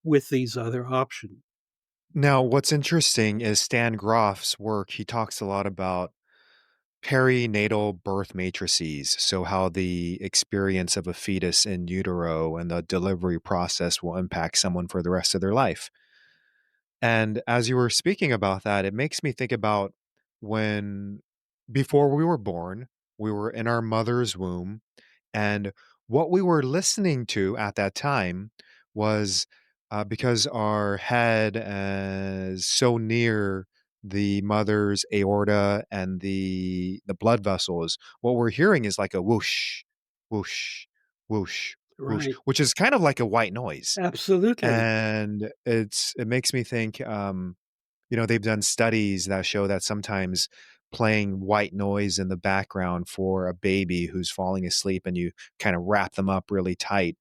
with these other options. Now, what's interesting is Stan Grof's work. He talks a lot about perinatal birth matrices. So, how the experience of a fetus in utero and the delivery process will impact someone for the rest of their life. And as you were speaking about that, it makes me think about when, before we were born, we were in our mother's womb, and what we were listening to at that time was because our head is so near the mother's aorta and the blood vessels, what we're hearing is like a whoosh, whoosh, whoosh, whoosh, Right. which is kind of like a white noise. Absolutely. And it makes me think, they've done studies that show that sometimes playing white noise in the background for a baby who's falling asleep and you kind of wrap them up really tight,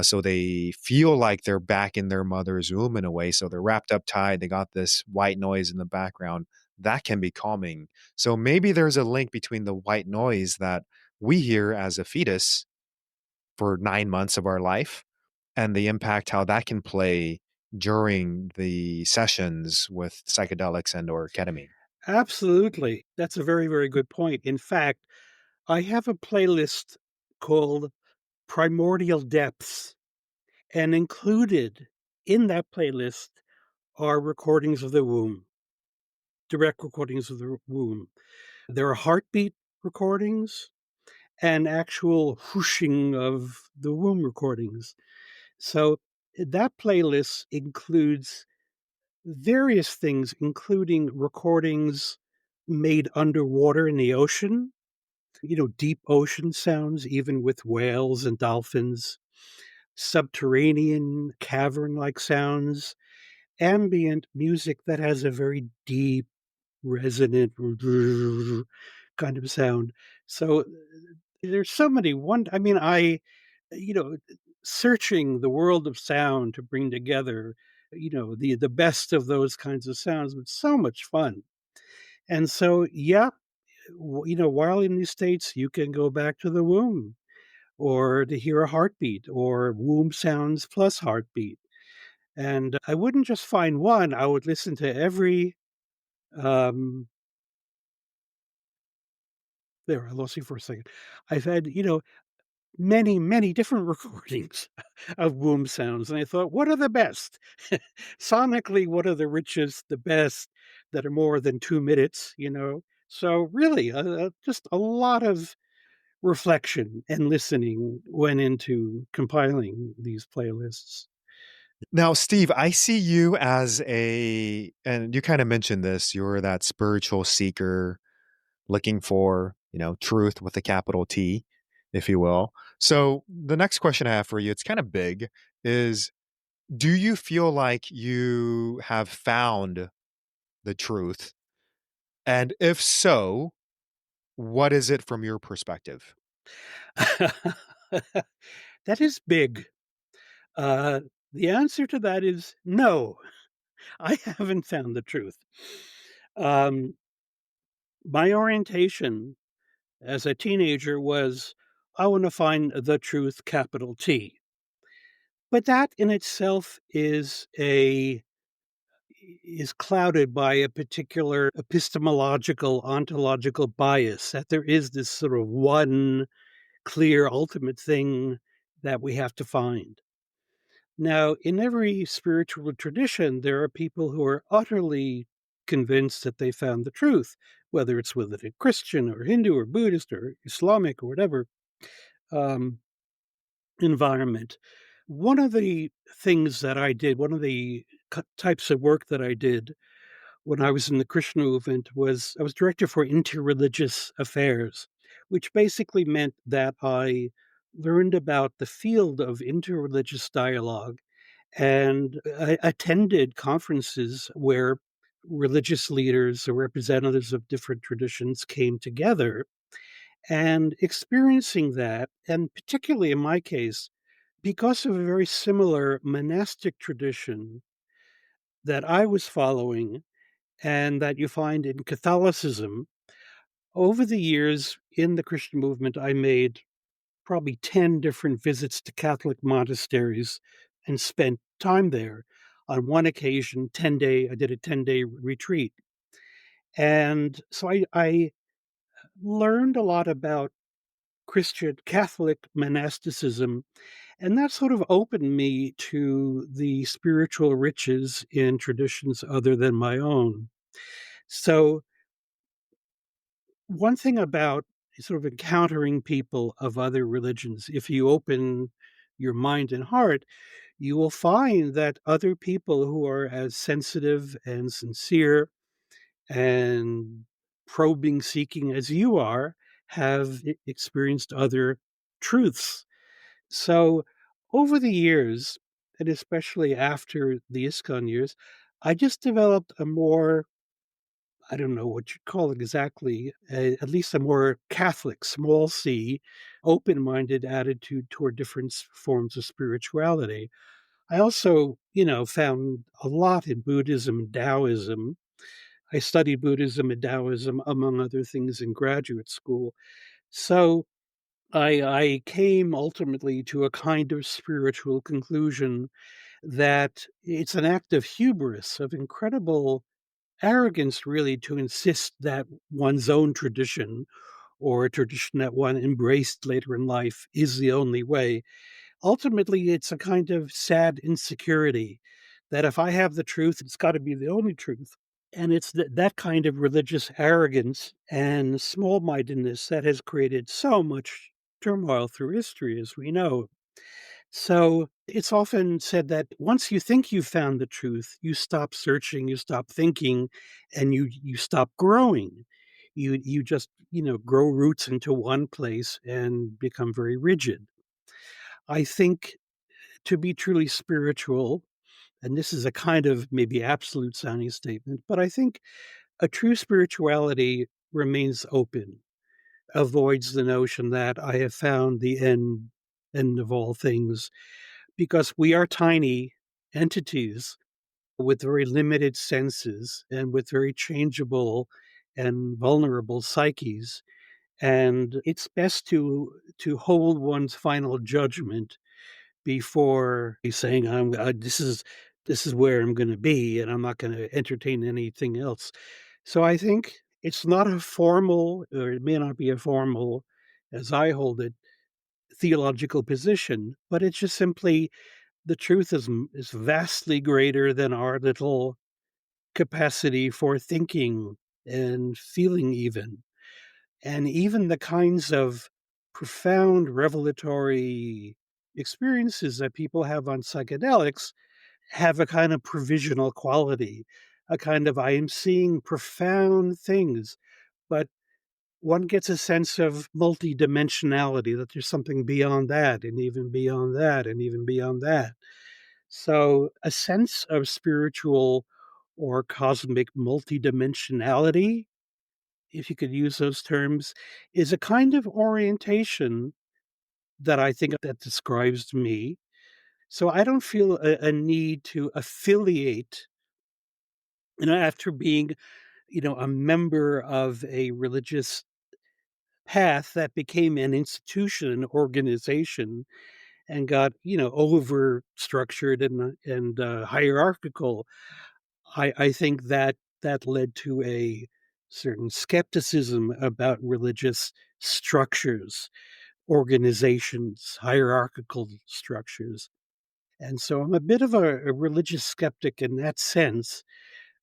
so they feel like they're back in their mother's womb in a way. So they're wrapped up tight. They got this white noise in the background that can be calming. So maybe there's a link between the white noise that we hear as a fetus for 9 months of our life and the impact how that can play during the sessions with psychedelics and or ketamine. Absolutely. That's a very, very good point. In fact, I have a playlist called Primordial Depths, and included in that playlist are recordings of the womb, direct recordings of the womb. There are heartbeat recordings and actual whooshing of the womb recordings. So that playlist includes various things, including recordings made underwater in the ocean, deep ocean sounds, even with whales and dolphins, subterranean cavern like sounds, ambient music that has a very deep, resonant kind of sound. So there's so many I mean, you know, searching the world of sound to bring together, the best of those kinds of sounds was so much fun. And so, yeah, while in these states, you can go back to the womb or to hear a heartbeat or womb sounds plus heartbeat. And I wouldn't just find one, I would listen to every, um, there, I lost you for a second. I've had, many, many different recordings of womb sounds. And I thought, what are the best? Sonically, what are the richest, the best that are more than 2 minutes? So really, just a lot of reflection and listening went into compiling these playlists. Now, Steve, I see you as and you kind of mentioned this, you're that spiritual seeker looking for, truth with a capital T, if you will. So the next question I have for you, it's kind of big, is do you feel like you have found the truth? And if so, what is it from your perspective? That is big. Uh, the answer to that is no. I haven't found the truth. Um, my orientation as a teenager was I want to find the truth, capital T. But that in itself is clouded by a particular epistemological, ontological bias that there is this sort of one clear ultimate thing that we have to find. Now, in every spiritual tradition, there are people who are utterly convinced that they found the truth, whether it's within a Christian or Hindu or Buddhist or Islamic or whatever um, environment. One of the things that I did, one of the types of work that I did when I was in the Krishna movement was I was director for interreligious affairs, which basically meant that I learned about the field of interreligious dialogue and I attended conferences where religious leaders or representatives of different traditions came together and experiencing that, and particularly in my case, because of a very similar monastic tradition that I was following and that you find in Catholicism, over the years in the Christian movement, I made probably 10 different visits to Catholic monasteries and spent time there. On one occasion, I did a 10-day retreat. And so I learned a lot about Christian Catholic monasticism, and that sort of opened me to the spiritual riches in traditions other than my own. So one thing about sort of encountering people of other religions, if you open your mind and heart, you will find that other people who are as sensitive and sincere and probing, seeking as you are, have experienced other truths. So over the years, and especially after the ISKCON years, I just developed a more, I don't know what you'd call it exactly, at least a more Catholic, small c, open-minded attitude toward different forms of spirituality. I also, found a lot in Buddhism and Taoism. I studied Buddhism and Taoism, among other things, in graduate school. So I came ultimately to a kind of spiritual conclusion that it's an act of hubris, of incredible arrogance, really, to insist that one's own tradition or a tradition that one embraced later in life is the only way. Ultimately, it's a kind of sad insecurity that if I have the truth, it's got to be the only truth. And it's that kind of religious arrogance and small mindedness that has created so much turmoil through history, as we know. So it's often said that once you think you've found the truth, you stop searching, you stop thinking, and you stop growing. You just, grow roots into one place and become very rigid. I think to be truly spiritual, and this is a kind of maybe absolute sounding statement, but I think a true spirituality remains open, avoids the notion that I have found the end of all things, because we are tiny entities with very limited senses and with very changeable and vulnerable psyches. And it's best to hold one's final judgment before saying, this is where I'm going to be, and I'm not going to entertain anything else." So I think it's not a formal, or it may not be a formal, as I hold it, theological position, but it's just simply the truth is vastly greater than our little capacity for thinking and feeling even. And even the kinds of profound revelatory experiences that people have on psychedelics have a kind of provisional quality, a kind of, I am seeing profound things, but one gets a sense of multidimensionality, that there's something beyond that, and even beyond that, and even beyond that. So, a sense of spiritual or cosmic multidimensionality, if you could use those terms, is a kind of orientation that I think that describes me. So I don't feel a need to affiliate, after being, a member of a religious path that became an institution, an organization, and got, over structured and hierarchical. I think that that led to a certain skepticism about religious structures, organizations, hierarchical structures. And so I'm a bit of a religious skeptic in that sense.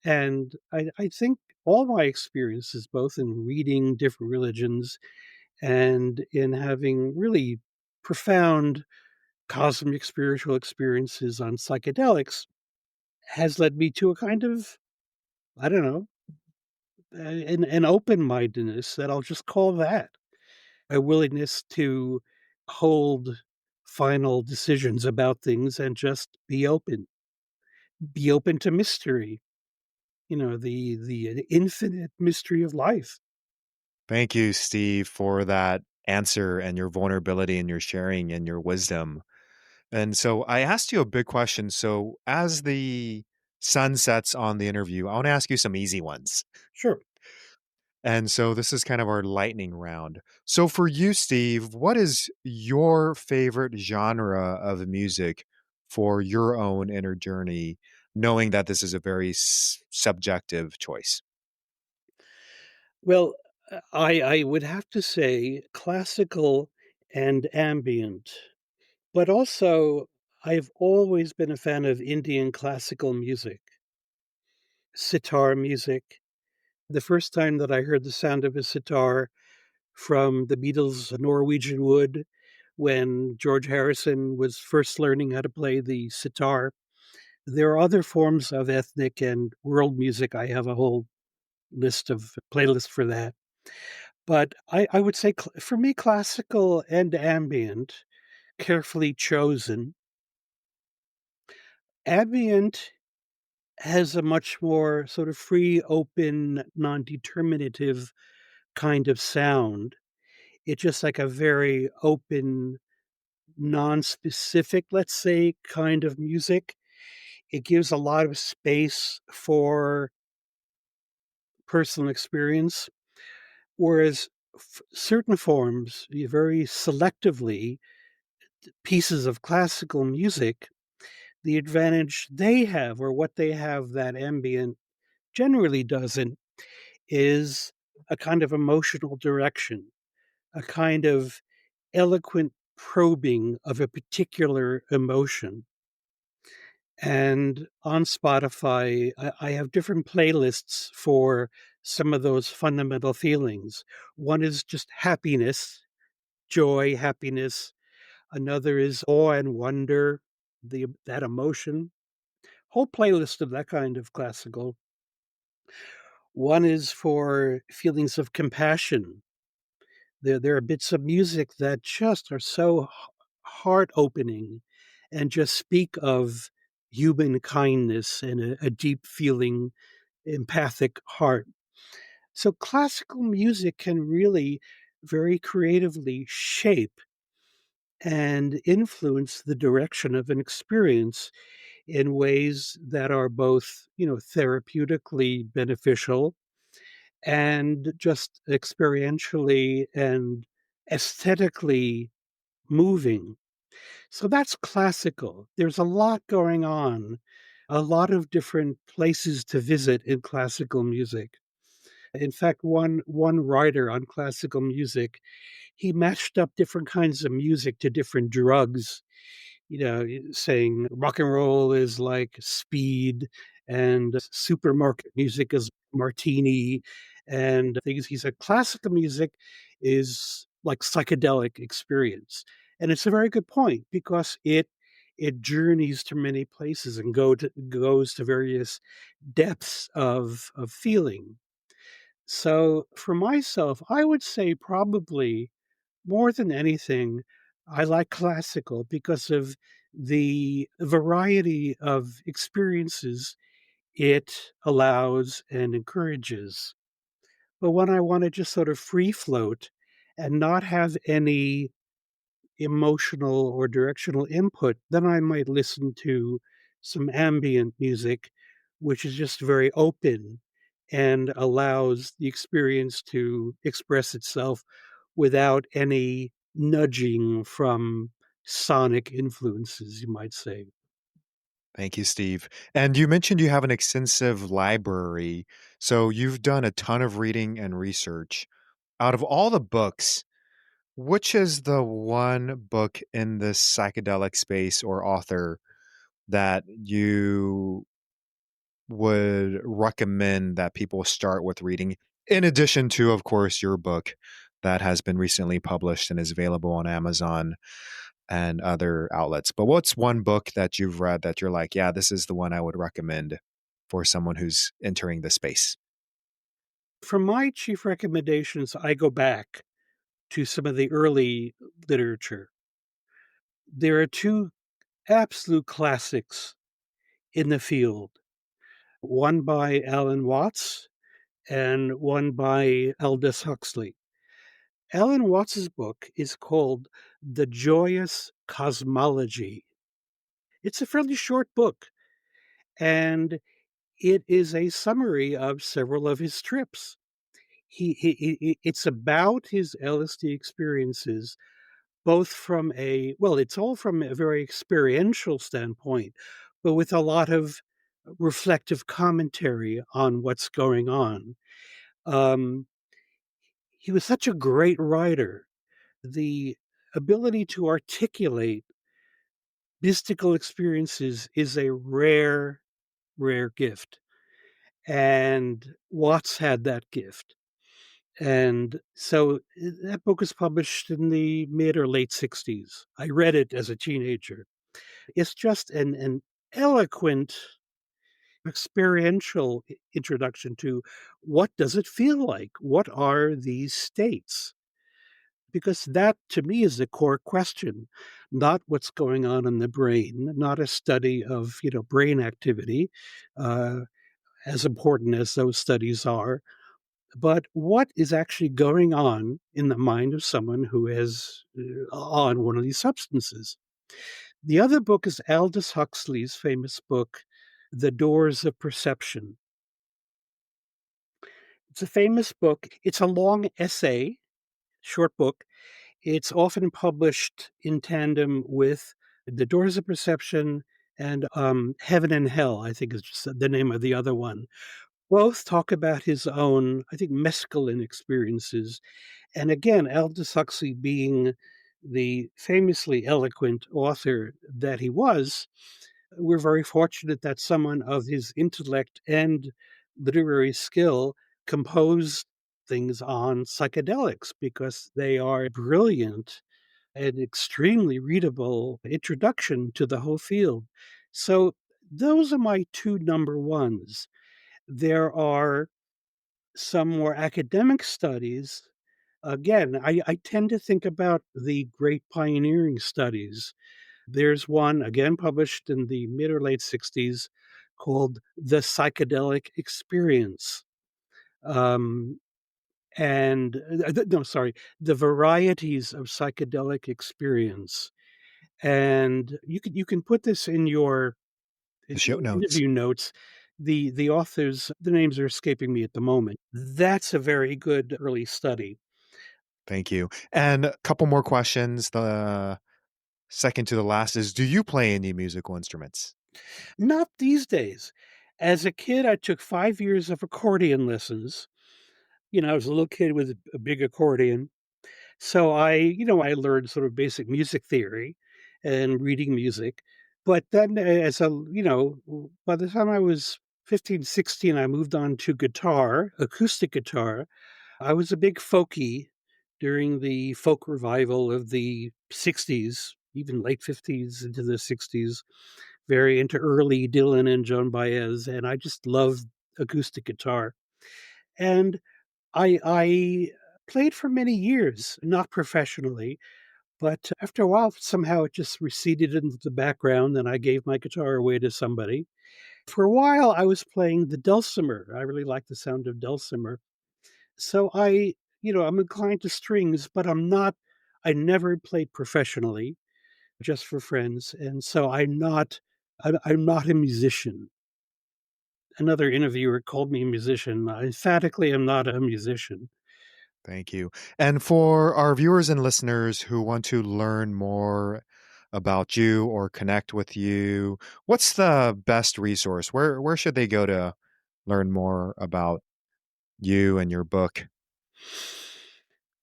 And I think all my experiences, both in reading different religions and in having really profound cosmic spiritual experiences on psychedelics, has led me to a kind of, I don't know, an open-mindedness, that I'll just call that, a willingness to hold final decisions about things and just be open to mystery, the infinite mystery of life. Thank you, Steve, for that answer and your vulnerability and your sharing and your wisdom. And so I asked you a big question. So as the sun sets on the interview, I want to ask you some easy ones. Sure. And so this is kind of our lightning round. So for you, Steve, what is your favorite genre of music for your own inner journey, knowing that this is a very subjective choice? Well, I would have to say classical and ambient, but also I've always been a fan of Indian classical music, sitar music. The first time that I heard the sound of a sitar from the Beatles' Norwegian Wood, when George Harrison was first learning how to play the sitar. There are other forms of ethnic and world music. I have a whole list of playlist for that. But I would say, for me, classical and ambient, carefully chosen. Ambient has a much more sort of free, open, non-determinative kind of sound. It's just like a very open, non-specific, let's say, kind of music. It gives a lot of space for personal experience, whereas certain forms, very selectively, pieces of classical music, the advantage they have, or what they have that ambient generally doesn't, is a kind of emotional direction, a kind of eloquent probing of a particular emotion. And on Spotify, I have different playlists for some of those fundamental feelings. One is just happiness, joy, happiness. Another is awe and wonder, that emotion. Whole playlist of that kind of classical. One is for feelings of compassion. There are bits of music that just are so heart opening and just speak of human kindness and a deep feeling, empathic heart. So classical music can really very creatively shape and influence the direction of an experience in ways that are both, therapeutically beneficial and just experientially and aesthetically moving. So that's classical. There's a lot going on, a lot of different places to visit in classical music. In fact, one writer on classical music, he matched up different kinds of music to different drugs, saying rock and roll is like speed and supermarket music is martini and things. He said classical music is like psychedelic experience. And it's a very good point because it journeys to many places and goes to various depths of feeling. So for myself, I would say probably more than anything, I like classical because of the variety of experiences it allows and encourages. But when I want to just sort of free float and not have any emotional or directional input, then I might listen to some ambient music, which is just very open and allows the experience to express itself without any nudging from sonic influences, you might say. Thank you, Steve. And you mentioned you have an extensive library. So you've done a ton of reading and research. Out of all the books, which is the one book in the psychedelic space or author that you would recommend that people start with reading, in addition to, of course, your book that has been recently published and is available on Amazon and other outlets? But what's one book that you've read that you're like, yeah, this is the one I would recommend for someone who's entering the space? For my chief recommendations, I go back to some of the early literature. There are two absolute classics in the field, one by Alan Watts and one by Aldous Huxley. Alan Watts's book is called The Joyous Cosmology. It's a fairly short book, and it is a summary of several of his trips. It's about his LSD experiences, both from it's all from a very experiential standpoint, but with a lot of reflective commentary on what's going on. Um, he was such a great writer. The ability to articulate mystical experiences is a rare, rare gift. And Watts had that gift. And so that book was published in the mid or late 60s. I read it as a teenager. It's just an eloquent, experiential introduction to what does it feel like? What are these states? Because that to me is the core question, not what's going on in the brain, not a study of brain activity, uh, as important as those studies are, but what is actually going on in the mind of someone who is on one of these substances. The other book is Aldous Huxley's famous book, The Doors of Perception. It's a famous book. It's a long essay, short book. It's often published in tandem with The Doors of Perception and Heaven and Hell, I think is just the name of the other one. Both talk about his own, I think, mescaline experiences. And again, Aldous Huxley being the famously eloquent author that he was, we're very fortunate that someone of his intellect and literary skill composed things on psychedelics because they are brilliant and extremely readable introduction to the whole field. So those are my two number ones. There are some more academic studies. Again, I tend to think about the great pioneering studies. There's one, again, published in the mid or late 60s called The Psychedelic Experience. Um, no, sorry, The Varieties of Psychedelic Experience. And you can put this in your The show notes. interview notes. The authors, the names are escaping me at the moment. That's a very good early study. Thank you. And a couple more questions. The second to the last is, do you play any musical instruments? Not these days. As a kid, I took 5 years of accordion lessons. I was a little kid with a big accordion. So I learned sort of basic music theory and reading music. But then by the time I was 15, 16, I moved on to guitar, acoustic guitar. I was a big folkie during the folk revival of the 60s, even late 50s into the 60s, very into early Dylan and Joan Baez, and I just loved acoustic guitar. And I played for many years, not professionally, but after a while, somehow it just receded into the background, and I gave my guitar away to somebody. For a while, I was playing the dulcimer. I really like the sound of dulcimer. So I'm inclined to strings, but I never played professionally, just for friends. And so I'm not a musician. Another interviewer called me a musician. Emphatically, I'm not a musician. Thank you. And for our viewers and listeners who want to learn more about you or connect with you, what's the best resource? Where should they go to learn more about you and your book?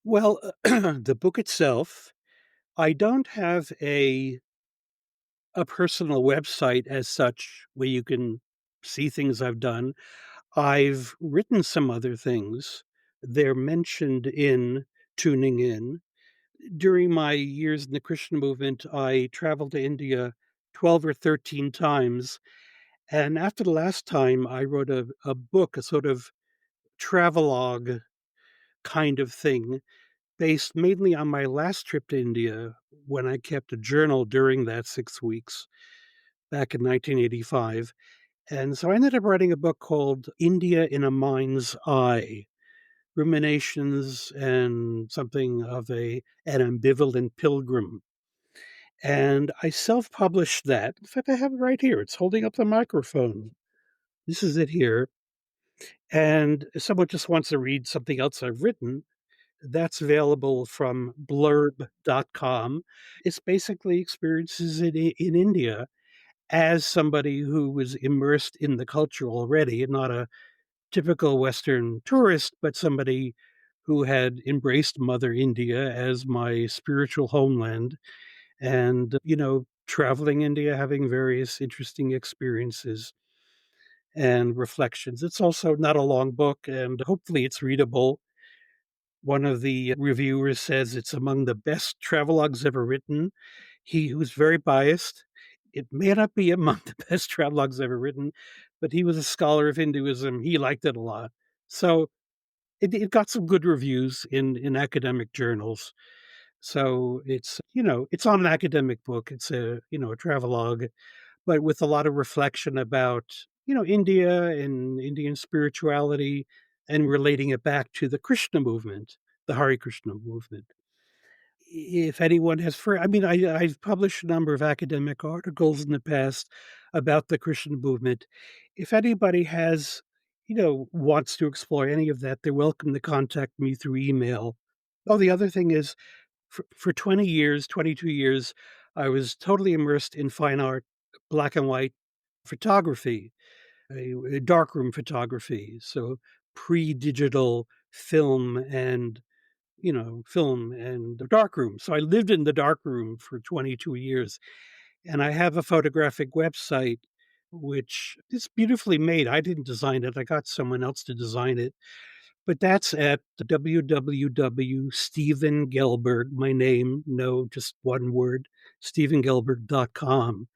Well, the book itself, I don't have a personal website as such where you can see things I've done. I've written some other things. They're mentioned in Tuning In. During my years in the Christian movement, I traveled to India 12 or 13 times. And after the last time, I wrote a book, a sort of travelogue kind of thing, based mainly on my last trip to India when I kept a journal during that 6 weeks back in 1985. And so I ended up writing a book called India in a Mind's Eye, Ruminations and something of an ambivalent pilgrim. And I self-published that. In fact, I have it right here. It's holding up the microphone. This is it here. And if someone just wants to read something else I've written, that's available from blurb.com. It's basically experiences in India as somebody who was immersed in the culture already, and not a typical Western tourist, but somebody who had embraced Mother India as my spiritual homeland and, traveling India, having various interesting experiences and reflections. It's also not a long book, and hopefully it's readable. One of the reviewers says it's among the best travelogues ever written. He was very biased. It may not be among the best travelogues ever written, but he was a scholar of Hinduism. He liked it a lot. So it got some good reviews in academic journals. So it's on an academic book. It's a travelogue, but with a lot of reflection about, India and Indian spirituality and relating it back to the Krishna movement, the Hare Krishna movement. If anyone has I've published a number of academic articles in the past about the Christian movement. If anybody wants to explore any of that, they're welcome to contact me through email. Oh, the other thing is for 20 years, 22 years, I was totally immersed in fine art, black and white photography, a darkroom photography. So pre-digital film and the darkroom. So I lived in the darkroom for 22 years, and I have a photographic website which is beautifully made. I didn't design it. I got someone else to design it. But that's at www.stephengelberg, my name, no, just one word, stephengelberg.com.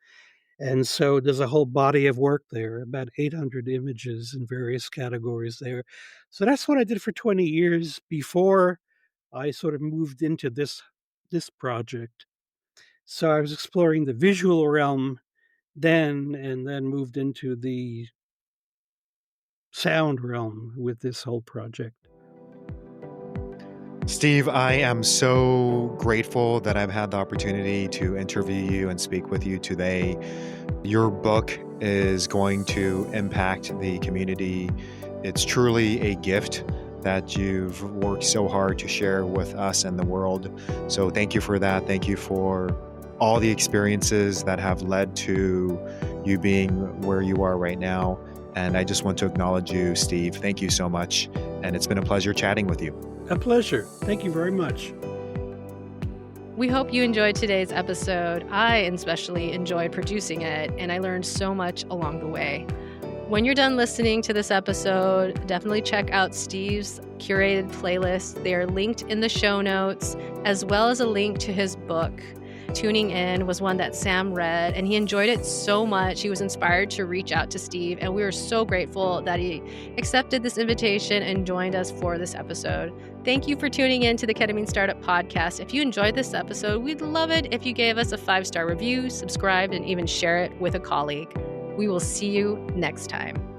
And so there's a whole body of work there, about 800 images in various categories there. So that's what I did for 20 years before I sort of moved into this project. So I was exploring the visual realm then, and then moved into the sound realm with this whole project. Steve, I am so grateful that I've had the opportunity to interview you and speak with you today. Your book is going to impact the community. It's truly a gift that you've worked so hard to share with us and the world. So thank you for that. Thank you for all the experiences that have led to you being where you are right now. And I just want to acknowledge you, Steve. Thank you so much. And it's been a pleasure chatting with you. A pleasure. Thank you very much. We hope you enjoyed today's episode. I especially enjoyed producing it, and I learned so much along the way. When you're done listening to this episode, definitely check out Steve's curated playlist. They are linked in the show notes, as well as a link to his book. Tuning In was one that Sam read, and he enjoyed it so much. He was inspired to reach out to Steve, and we were so grateful that he accepted this invitation and joined us for this episode. Thank you for tuning in to the Ketamine Startup Podcast. If you enjoyed this episode, we'd love it if you gave us a 5-star review, subscribed, and even share it with a colleague. We will see you next time.